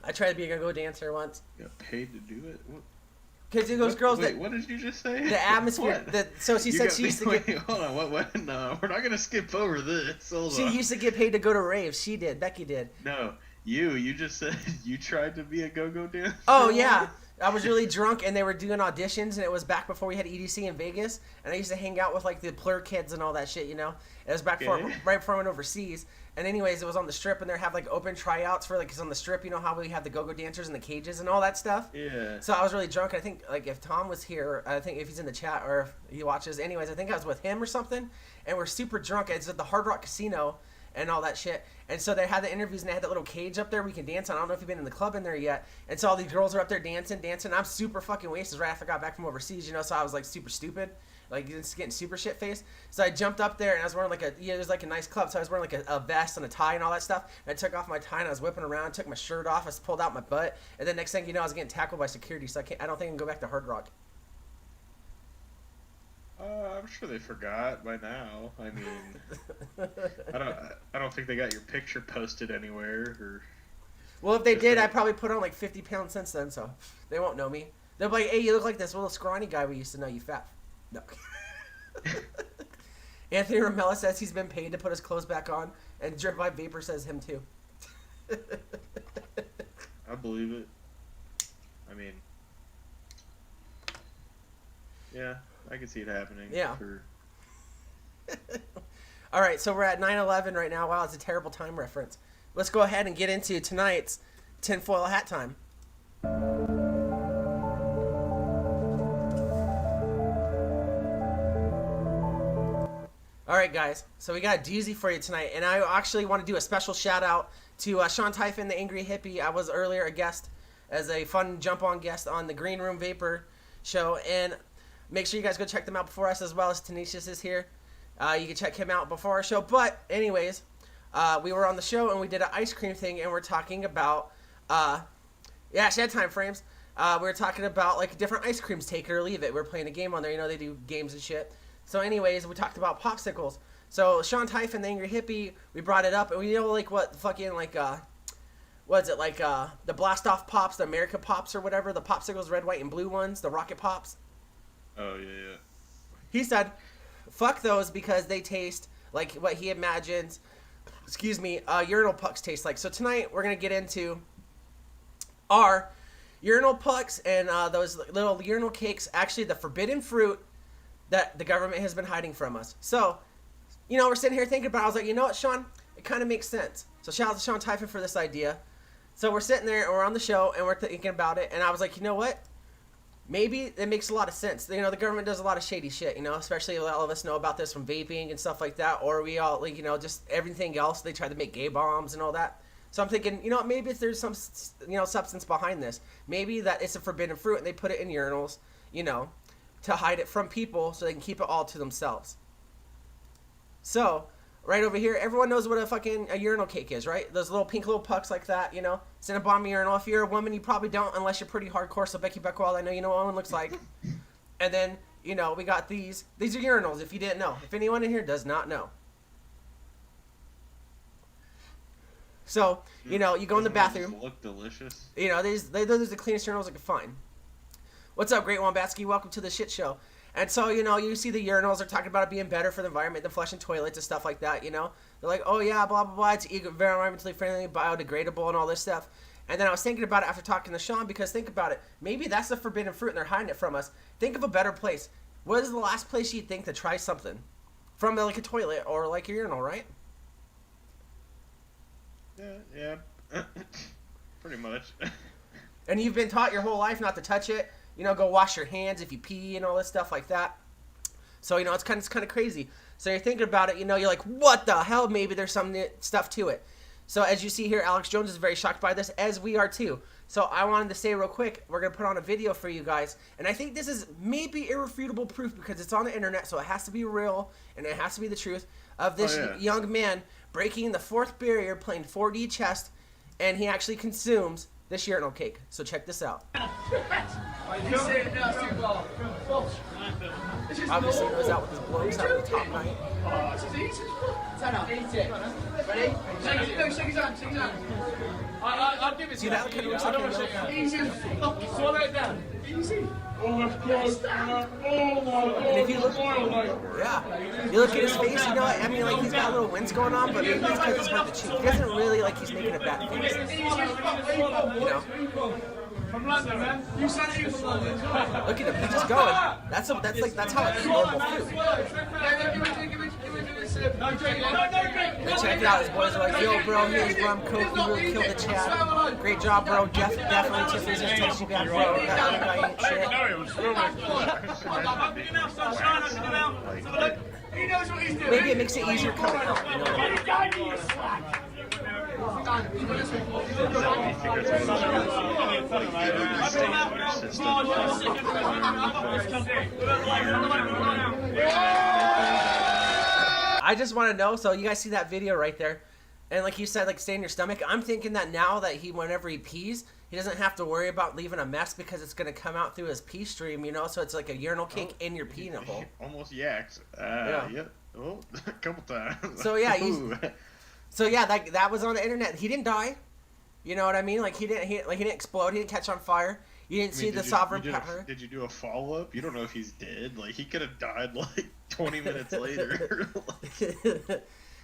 I tried to be a go-go dancer once. You got paid to do it? Because those girls wait, what did you just say? The atmosphere. So she said she used to get... Wait, hold on. What? No, we're not going to skip over this. She used to get paid to go to raves. She did. Becky did. No, you just said you tried to be a go-go dancer? Oh, yeah. I was really drunk, and they were doing auditions, and it was back before we had EDC in Vegas, and I used to hang out with, like, the Plur kids and all that shit, you know? It was right before I went overseas, and anyways, it was on the Strip, and they have, like, open tryouts for, like, 'cause on the Strip, you know how we have the go-go dancers in the cages and all that stuff? Yeah. So I was really drunk. I think, like, if Tom was here, I think if he's in the chat, or if he watches, anyways, I think I was with him or something, and we're super drunk. It's at the Hard Rock Casino and all that shit. And so they had the interviews, and they had that little cage up there we can dance on. I don't know if you've been in the club in there yet. And so all these girls are up there dancing. I'm super fucking wasted right after I got back from overseas, you know, so I was like super stupid, like just getting super shit faced. So I jumped up there, and I was wearing like it was like a nice club, so I was wearing like a vest and a tie and all that stuff. And I took off my tie, and I was whipping around, took my shirt off, I pulled out my butt, and then next thing you know, I was getting tackled by security. So I don't think I can go back to Hard Rock. I'm sure they forgot by now. I mean, I don't think they got your picture posted anywhere. Or well, if they did, I probably put on like 50 pounds since then, so they won't know me. They'll be like, "Hey, you look like this little scrawny guy we used to know. You fat." No. Anthony Ramella says he's been paid to put his clothes back on, and Drip by Vapor says him too. I believe it. I mean, yeah. I can see it happening. Yeah. All right, so we're at 9/11 right now. Wow, it's a terrible time reference. Let's go ahead and get into tonight's tinfoil hat time. All right, guys. So we got a doozy for you tonight, and I actually want to do a special shout out to Sean Typhon, the Angry Hippie. I was earlier a guest as a fun jump-on guest on the Green Room Vapor show, and make sure you guys go check them out before us, as well as Tenacious is here. You can check him out before our show. But anyways, we were on the show and we did an ice cream thing, and we're talking about shed time frames. We were talking about like different ice creams, take it or leave it. We were playing a game on there. You know, they do games and shit. So anyways, we talked about popsicles. So Sean Typhon, the Angry Hippie, we brought it up, and we know like what fucking like what is it, like the blast off pops, the America pops or whatever, the popsicles, red, white, and blue ones, the rocket pops. Oh yeah. He said, fuck those because they taste like what he imagines, urinal pucks taste like. So tonight we're gonna get into our urinal pucks and those little urinal cakes, actually the forbidden fruit that the government has been hiding from us. So, you know, we're sitting here thinking about it. I was like, you know what, Sean? It kind of makes sense. So shout out to Sean Typhon for this idea. So we're sitting there and we're on the show and we're thinking about it. And I was like, you know what? Maybe it makes a lot of sense. You know, the government does a lot of shady shit, you know, especially all of us know about this from vaping and stuff like that. Or we all, like, you know, just everything else. They try to make gay bombs and all that. So I'm thinking, you know, maybe if there's some, you know, substance behind this. Maybe that it's a forbidden fruit and they put it in urinals, you know, to hide it from people so they can keep it all to themselves. So, right over here, everyone knows what a urinal cake is, right? Those little pink little pucks like that, you know? It's in a bomb urinal. If you're a woman, you probably don't, unless you're pretty hardcore. So, Becky Beckwell, I know you know what one looks like. And then, you know, we got these. These are urinals, if you didn't know. If anyone in here does not know. So, you know, you go in the bathroom. Look delicious. You know, those are the cleanest urinals I could find. What's up, Great Wombatsky? Welcome to the shit show. And so, you know, you see the urinals are talking about it being better for the environment than flushing toilets and stuff like that, you know? They're like, oh, yeah, blah, blah, blah. It's very environmentally friendly, biodegradable, and all this stuff. And then I was thinking about it after talking to Sean, because think about it. Maybe that's the forbidden fruit, and they're hiding it from us. Think of a better place. What is the last place you'd think to try something? From, like, a toilet or, like, a urinal, right? Yeah. Pretty much. And you've been taught your whole life not to touch it. You know, go wash your hands if you pee and all this stuff like that. So, you know, it's kind of crazy. So you're thinking about it, you know, you're like, what the hell? Maybe there's some stuff to it. So as you see here, Alex Jones is very shocked by this, as we are too. So I wanted to say real quick, we're going to put on a video for you guys. And I think this is maybe irrefutable proof because it's on the internet, so it has to be real and it has to be the truth of this young man breaking the fourth barrier, playing 4D chess, and he actually consumes this urinal cake. So check this out. Obviously he goes out with his blows out of the top night. Ready? I'll give it See, that kind of looks like a milk. Easy. Swallow it down. Easy. And if you look, you look at his face, you know, I mean, like, he's got a little wince going on, but maybe it's because it's hard to chew. He doesn't really, like, he's making a bad face. You know? From London, man. You said you from London. Look at him, he's just going. That's how it's normal food. And check it out, his boys are like, yo, bro, here's rum, coke, you really killed the chat. Great job, bro. Definitely Tiffany's just text you back, bro. That other guy ain't shit. Maybe it makes it easier coming out, you know? I just want to know, so you guys see that video right there, and like you said, like, stay in your stomach. I'm thinking that now that whenever he pees, he doesn't have to worry about leaving a mess because it's going to come out through his pee stream, you know, so it's like a urinal cake in your pee hole. Almost yaks. Yeah. Oh, a couple times. So yeah, that was on the internet. He didn't die. You know what I mean? Like he didn't explode. He didn't catch on fire. You didn't see the sovereign power. Did you do a follow up? You don't know if he's dead. Like he could have died like 20 minutes later.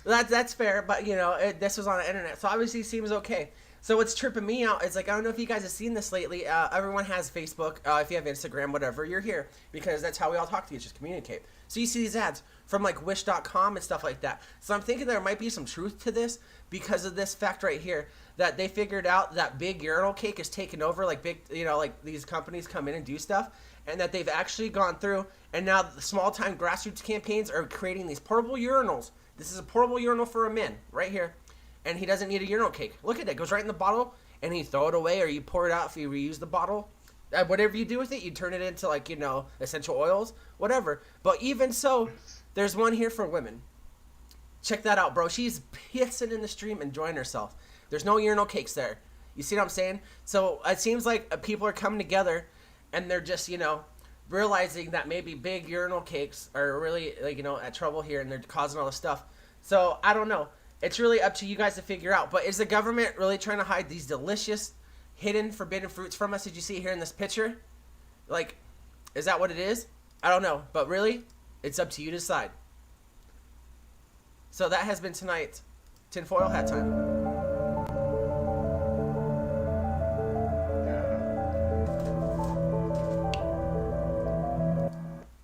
That's fair, but you know this was on the internet, so obviously he seems okay. So what's tripping me out is like, I don't know if you guys have seen this lately. Everyone has Facebook. If you have Instagram, whatever, you're here because that's how we all talk to each other, communicate. So you see these ads from like Wish.com and stuff like that. So I'm thinking there might be some truth to this because of this fact right here that they figured out that big urinal cake is taken over, like big, like these companies come in and do stuff, and that they've actually gone through and now the small time grassroots campaigns are creating these portable urinals. This is a portable urinal for a man right here. And he doesn't need a urinal cake. Look at it. It goes right in the bottle, and you throw it away, or you pour it out if you reuse the bottle. Whatever you do with it, you turn it into, like, essential oils, whatever. But even so, there's one here for women. Check that out, bro. She's pissing in the stream, enjoying herself. There's no urinal cakes there. You see what I'm saying? So it seems like people are coming together, and they're just, realizing that maybe big urinal cakes are really, at trouble here, and they're causing all this stuff. So I don't know. It's really up to you guys to figure out. But is the government really trying to hide these delicious, hidden, forbidden fruits from us? Did you see it here in this picture? Like, is that what it is? I don't know. But really, it's up to you to decide. So that has been tonight's Tinfoil Hat Time.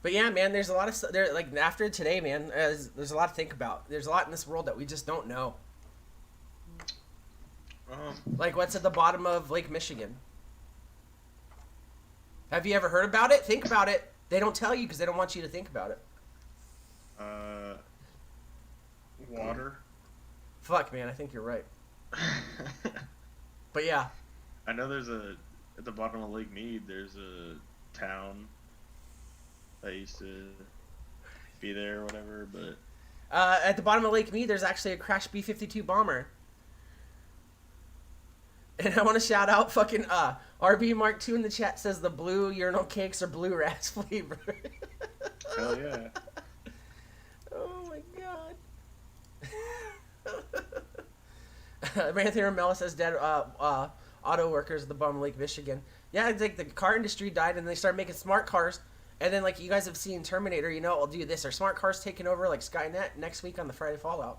But yeah, man, there's a lot of stuff there. Like after today, man, there's a lot to think about. There's a lot in this world that we just don't know. Like what's at the bottom of Lake Michigan? Have you ever heard about it? Think about it. They don't tell you because they don't want you to think about it. Water. Fuck, man, I think you're right. But yeah. I know at the bottom of Lake Mead, there's a town that used to be there or whatever, but... at the bottom of Lake Mead, there's actually a crashed B-52 bomber. And I want to shout out fucking RB Mark II in the chat says the blue urinal cakes are blue ras flavor. Hell yeah. Oh my god. Anthony Ramella says dead auto workers at the bottom of Lake Michigan. Yeah, it's like the car industry died and they started making smart cars. And then, like, you guys have seen Terminator, I'll do this. Are smart cars taking over, like, Skynet next week on the Friday Fallout?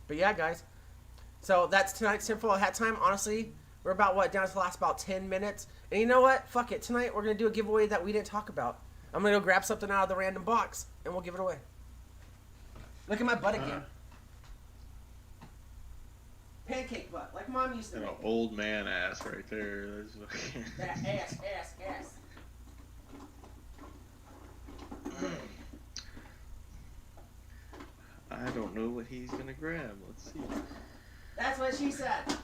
But, yeah, guys. So, that's tonight's Tinfoil Hat Time. Honestly, we're about, down to the last about 10 minutes. And you know what? Fuck it. Tonight, we're going to do a giveaway that we didn't talk about. I'm going to go grab something out of the random box, and we'll give it away. Look at my butt again. Pancake butt, like Mom used to make. An old man ass right there. That ass. I don't know what he's gonna grab. Let's see. That's what she said.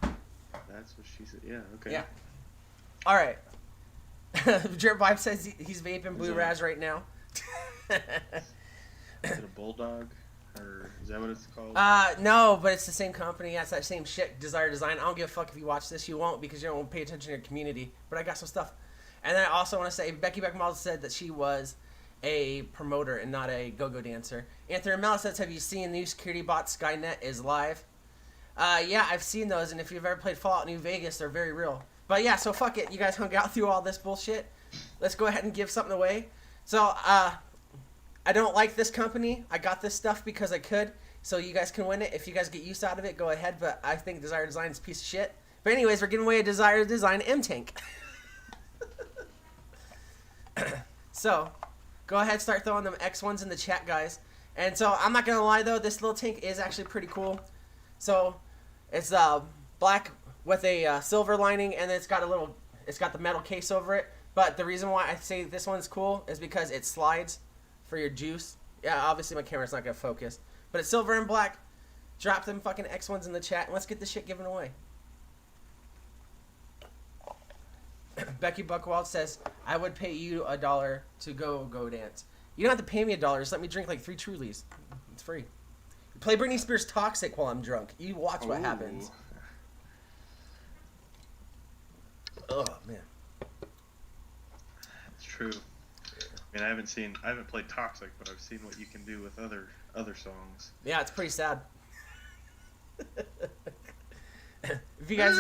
That's what she said. Yeah, okay. Yeah. Alright. Drip Vibe says he's vaping blue raz right now. Is it a bulldog? Or is that what it's called? No, but it's the same company. Yeah, it's that same shit, Desire Design. I don't give a fuck if you watch this. You won't because you don't pay attention to your community. But I got some stuff. And then I also want to say, Becky Beckmall said that she was a promoter and not a go-go dancer. Anthony Ramella says, have you seen the new security bot Skynet is live? Yeah, I've seen those. And if you've ever played Fallout New Vegas, they're very real. But yeah, so fuck it. You guys hung out through all this bullshit. Let's go ahead and give something away. So, I don't like this company. I got this stuff because I could, so you guys can win it. If you guys get use out of it, go ahead, but I think Desire Design is a piece of shit. But anyways, we're giving away a Desire Design M-Tank. So, go ahead, start throwing them X1s in the chat, guys. And so, I'm not going to lie, though, this little tank is actually pretty cool. So, it's black with a silver lining, and it's got the metal case over it. But the reason why I say this one's cool is because it slides for your juice. Yeah, obviously my camera's not going to focus. But it's silver and black. Drop them fucking X1s in the chat and let's get this shit given away. Becky Buckwald says, I would pay you $1 to go dance. You don't have to pay me $1. Just let me drink like 3 Trulies. It's free. Play Britney Spears Toxic while I'm drunk. You watch what happens. Oh, man. It's true. I mean, I haven't played Toxic, but I've seen what you can do with other songs. Yeah, it's pretty sad. If you guys,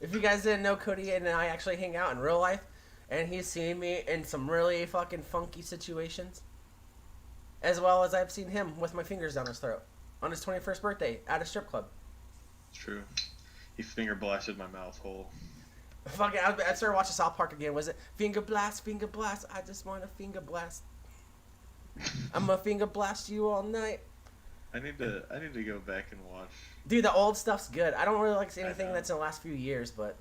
if you guys didn't know, Cody and I actually hang out in real life, and he's seen me in some really fucking funky situations. as well as I've seen him with my fingers down his throat on his 21st birthday at a strip club. It's true. He finger blasted my mouth hole. Fucking, I started watching South Park again. Was it finger blast, finger blast? I just want to finger blast. I'm gonna finger blast you all night. I need to go back and watch. Dude, the old stuff's good. I don't really like anything that's in the last few years, but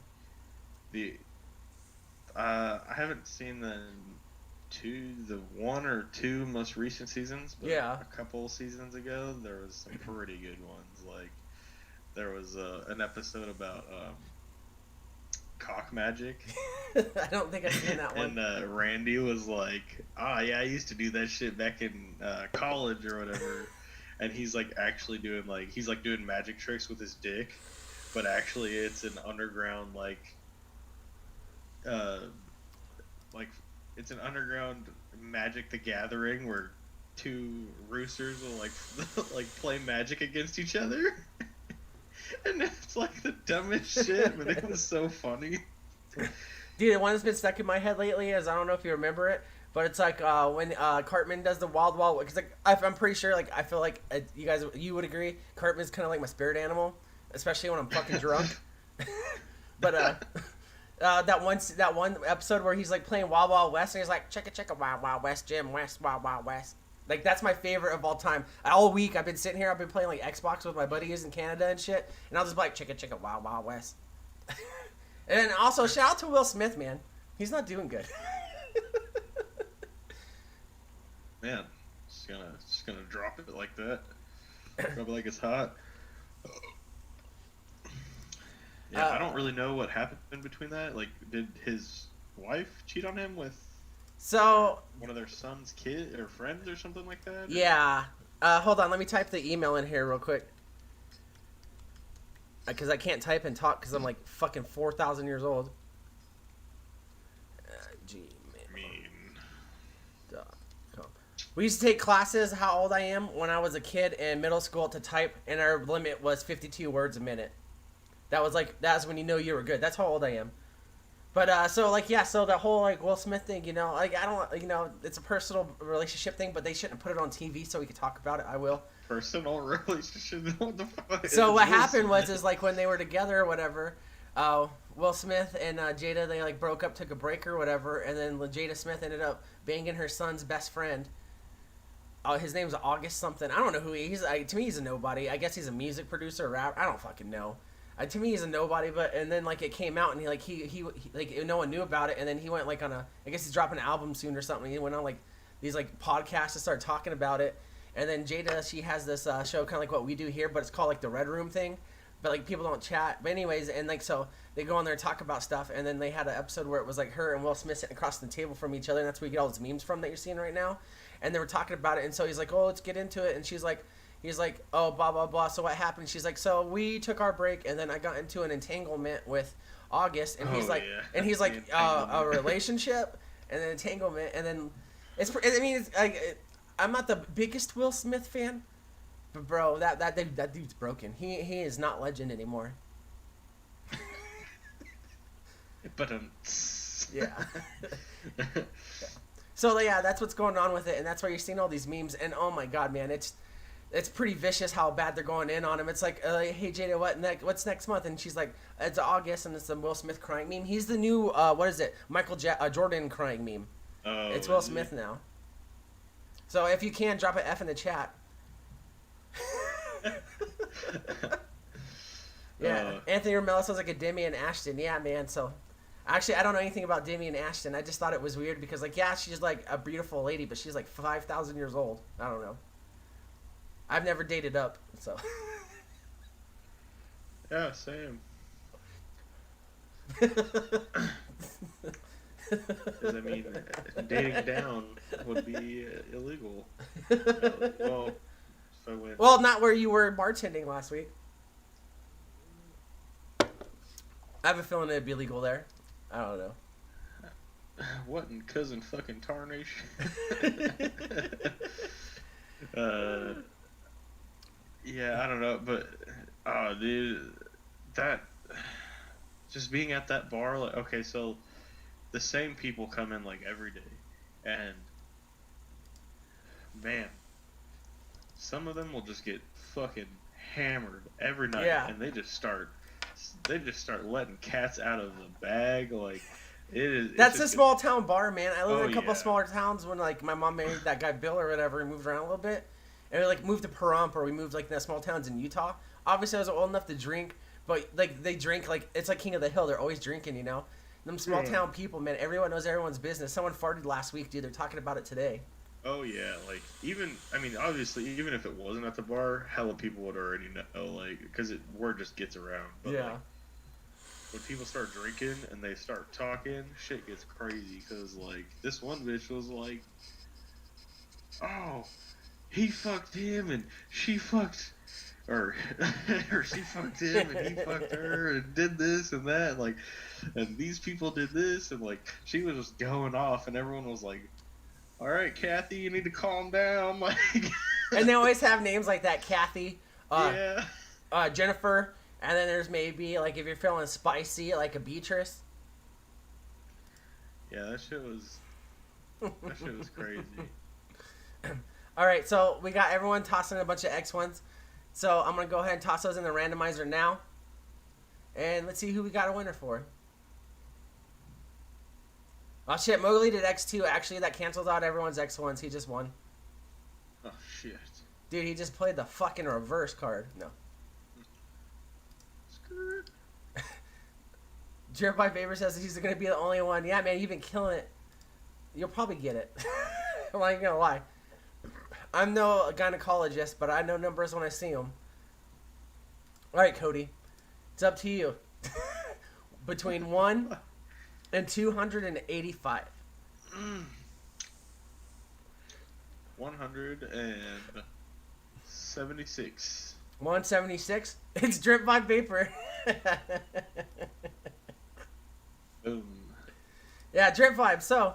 I haven't seen the one or two most recent seasons, but yeah, a couple seasons ago there was some pretty good ones. Like there was an episode about cock magic. I don't think I've seen that one. And Randy was like, yeah, I used to do that shit back in college or whatever. And he's like actually doing doing magic tricks with his dick, but actually it's an underground it's an underground Magic the Gathering where two roosters will like play magic against each other. And it's like the dumbest shit, but it was so funny. Dude, the one that's been stuck in my head lately is, I don't know if you remember it, but it's like when Cartman does the Wild Wild, because like I'm pretty sure, like I feel like you would agree, Cartman's kind of like my spirit animal, especially when I'm fucking drunk. But that one episode where he's like playing Wild Wild West and he's like chicka Wild Wild West, Jim West, Wild Wild West. Like that's my favorite of all time. All week I've been sitting here, I've been playing like Xbox with my buddies in Canada and shit, and I'll just be like chicka Wild Wild West. And then also shout out to Will Smith, man. He's not doing good. Man, just gonna drop it like that. Drop it like it's hot. Yeah, I don't really know what happened between that. Like, did his wife cheat on him with one of their son's kid or friends or something like that? Yeah. Hold on, let me type the email in here real quick. Because I can't type and talk because I'm like fucking 4,000 years old. Gmail.com. We used to take classes, how old I am, when I was a kid in middle school to type, and our limit was 52 words a minute. That's when you know you were good. That's how old I am. But, so the whole, like, Will Smith thing, you know, like, I don't, you know, it's a personal relationship thing, but they shouldn't have put it on TV so we could talk about it. I will. Personal relationship? What the fuck? So what happened was like, when they were together or whatever, Will Smith and Jada, they, like, broke up, took a break or whatever, and then Jada Smith ended up banging her son's best friend. His name's August something. I don't know who he is. To me, he's a nobody. I guess he's a music producer or rapper. I don't fucking know. To me, he's a nobody, and then like it came out, and he no one knew about it, and then he went like on I guess he's dropping an album soon or something. He went on like these like podcasts to start talking about it, and then Jada, she has this show kind of like what we do here, but it's called like the Red Room thing, but like people don't chat. But anyways, and like so they go on there and talk about stuff, and then they had an episode where it was like her and Will Smith sitting across the table from each other, and that's where you get all those memes from that you're seeing right now, and they were talking about it, and so he's like, oh, let's get into it, and he's like, oh, blah, blah, blah. So what happened? She's like, so we took our break, and then I got into an entanglement with August, and he's like, a relationship, and an entanglement, and then it's like, I'm not the biggest Will Smith fan, but bro, that dude's broken. He is not legend anymore. But yeah. So yeah, that's what's going on with it, and that's why you're seeing all these memes, and oh my god, man, it's pretty vicious how bad they're going in on him. It's like, hey Jada, what's next month? And she's like, it's August, and it's the Will Smith crying meme. He's the new Michael Jordan crying meme. Oh, it's Will Smith now. So if you can, drop an F in the chat. Yeah, Anthony Romello sounds like a Demi and Ashton. Yeah, man. So actually, I don't know anything about Demi and Ashton. I just thought it was weird because, like, yeah, she's like a beautiful lady, but she's like 5,000 years old. I don't know. I've never dated up, so. Yeah, same. Because, I mean, dating down would be illegal. Well, if I went... Well, not where you were bartending last week. I have a feeling it'd be illegal there. I don't know. What in cousin fucking tarnation? Yeah, I don't know, but dude, that just being at that bar, like, okay, so the same people come in like every day, and man, some of them will just get fucking hammered every night, Yeah. and they just start letting cats out of the bag. Like it is. That's a small town bar, man. I lived in a couple of yeah. smaller towns when like my mom married that guy Bill or whatever and moved around a little bit. And we like moved to Pahrump or we moved like in the small towns in Utah. Obviously I was old enough to drink, but like they drink like it's like King of the Hill. They're always drinking, you know. Them small town people, man. Everyone knows everyone's business. Someone farted last week, dude. They're talking about it today. Oh yeah, like even I mean obviously even if it wasn't at the bar, hella people would already know, like because word just gets around. But Yeah. like, when people start drinking and they start talking, shit gets crazy. Cause like this one bitch was like, "Oh, he fucked him and she fucked, or or she fucked him and he fucked her and did this and that, like, and these people did this and like she was just going off and everyone was like, all right, Kathy, you need to calm down, like." And they always have names like that, Kathy, Yeah. Jennifer, and then there's maybe like if you're feeling spicy, like a Beatrice. Yeah, that shit was crazy. All right, so we got everyone tossing a bunch of X ones. So I'm gonna go ahead and toss those in the randomizer now, and let's see who we got a winner for. Oh shit, Mowgli did X2. Actually, that cancels out everyone's X1s. He just won. Oh shit. Dude, he just played the fucking reverse card. No. Skirt. Jared by Faber says he's going to be the only one. Yeah, man, you've been killing it. You'll probably get it. I'm not even going to lie. I'm no gynecologist, but I know numbers when I see them. All right, Cody. It's up to you. Between 1 and 285. 176. 176. It's Drip by Vapor. Boom. Yeah, Drip Vibe. So,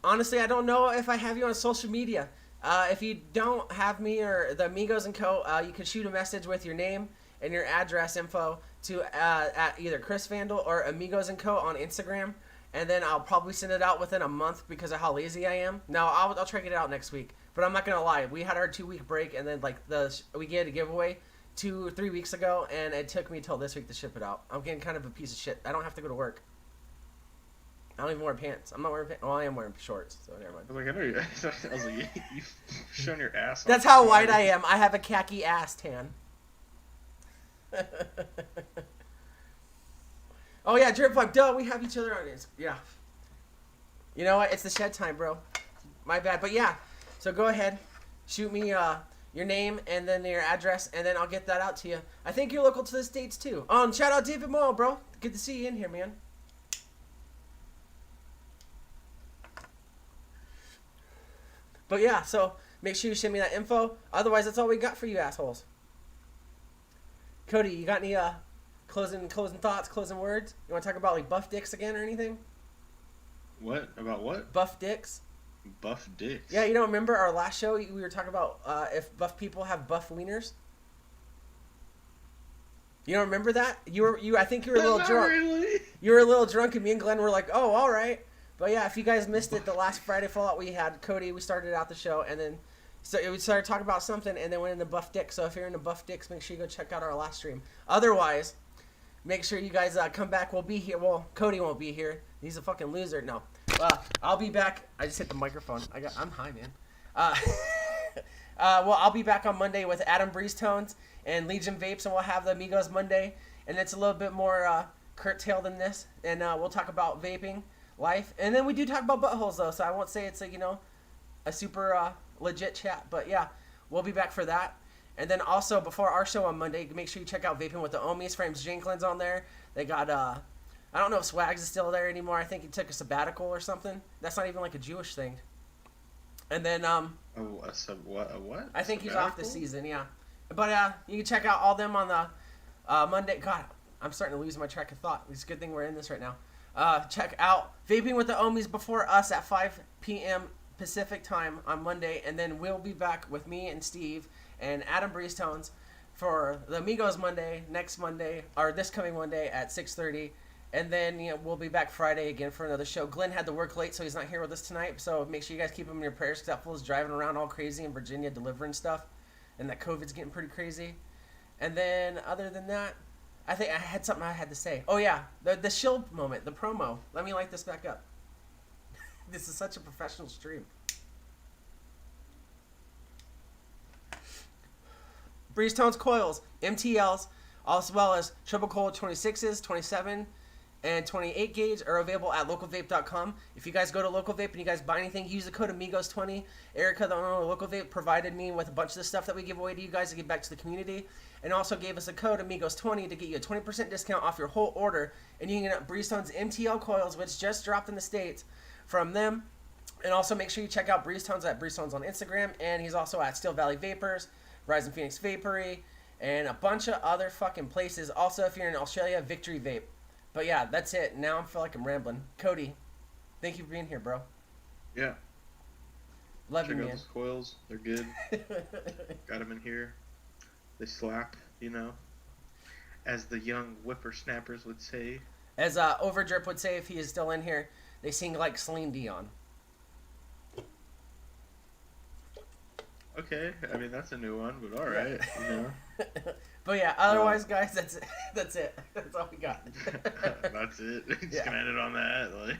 honestly, I don't know if I have you on social media. If you don't have me or the Amigos and Co., you can shoot a message with your name and your address info to at either Chris Vandal or Amigos and Co. on Instagram. And then I'll probably send it out within a month because of how lazy I am. No, I'll try to get it out next week. But I'm not going to lie. We had our 2-week break, and then like we gave a giveaway 2 or 3 weeks ago, and it took me till this week to ship it out. I'm getting kind of a piece of shit. I don't have to go to work. I don't even wear pants. I'm not wearing pants. Well, I am wearing shorts, so never mind. I was like, I know you. I was like, you've shown your ass. That's how white I am. I have a khaki ass tan. Oh yeah, Drip Vibe. Duh, we have each other on this. Yeah. You know what? It's the shed time, bro. My bad. But yeah, so go ahead, shoot me your name and then your address, and then I'll get that out to you. I think you're local to the States too. Shout out David Moyle, bro. Good to see you in here, man. But yeah, so make sure you send me that info. Otherwise, that's all we got for you assholes. Cody, you got any closing thoughts, closing words? You want to talk about like buff dicks again or anything? What? About what? Buff dicks. Buff dicks. Yeah, you don't remember our last show? We were talking about if buff people have buff wieners. You don't remember that? I think you were a little Not drunk. really. You were a little drunk, and me and Glenn were like, "Oh, all right." But yeah, if you guys missed it, the last Friday Fallout we had Cody. We started out the show, and then we started talking about something, and then went into buff dicks. So if you're into buff dicks, make sure you go check out our last stream. Otherwise, make sure you guys come back. We'll be here. Well, Cody won't be here. He's a fucking loser. No, I'll be back. I just hit the microphone. I'm high, man. Well, I'll be back on Monday with Adam Breeze Tones and Legion Vapes, and we'll have the Amigos Monday, and it's a little bit more curtailed than this, and we'll talk about vaping life, and then we do talk about buttholes though, so I won't say it's like a super legit chat, but yeah, we'll be back for that. And then also before our show on Monday, make sure you check out Vaping with the Omies. Frames Jenkins on there. They got I don't know if Swags is still there anymore. I think he took a sabbatical or something. That's not even like a Jewish thing. And then what? I think he's off this season, yeah. But you can check out all them on the Monday. God, I'm starting to lose my track of thought. It's a good thing we're in this right now. Check out Vaping with the Omies before us at 5 p.m. Pacific time on Monday, and then we'll be back with me and Steve and Adam Breezetones for the Amigos Monday next Monday, or this coming Monday at 6:30, And then we'll be back Friday again for another show. Glenn had to work late, so he's not here with us tonight. So make sure you guys keep him in your prayers because that fool's driving around all crazy in Virginia delivering stuff. And that COVID's getting pretty crazy. And then other than that, I think I had something I had to say. Oh, yeah. The shield moment, the promo. Let me light this back up. This is such a professional stream. Breeze Tones coils, MTLs, as well as triple coil 26s, 27, and 28 gauge are available at localvape.com. If you guys go to Local Vape and you guys buy anything, use the code Amigos20. Erica, the owner of Local Vape, provided me with a bunch of the stuff that we give away to you guys to give back to the community, and also gave us a code Amigos20 to get you a 20% discount off your whole order. And you can get Breeze Tones MTL coils, which just dropped in the States, from them. And also make sure you check out Breeze Tones at Breeze Tones on Instagram, and he's also at Steel Valley Vapors, Rising Phoenix Vapory, and a bunch of other fucking places. Also, if you're in Australia, Victory Vape. But yeah, that's it. Now I feel like I'm rambling. Cody, thank you for being here, bro. Yeah. Love Check you, out man. those coils. They're good. Got them in here. They slap, as the young whippersnappers would say. As Overdrip would say if he is still in here, they sing like Celine Dion. Okay, I mean that's a new one, but all right, But yeah, otherwise, guys, that's it. That's all we got. That's it. Just gonna end it on that.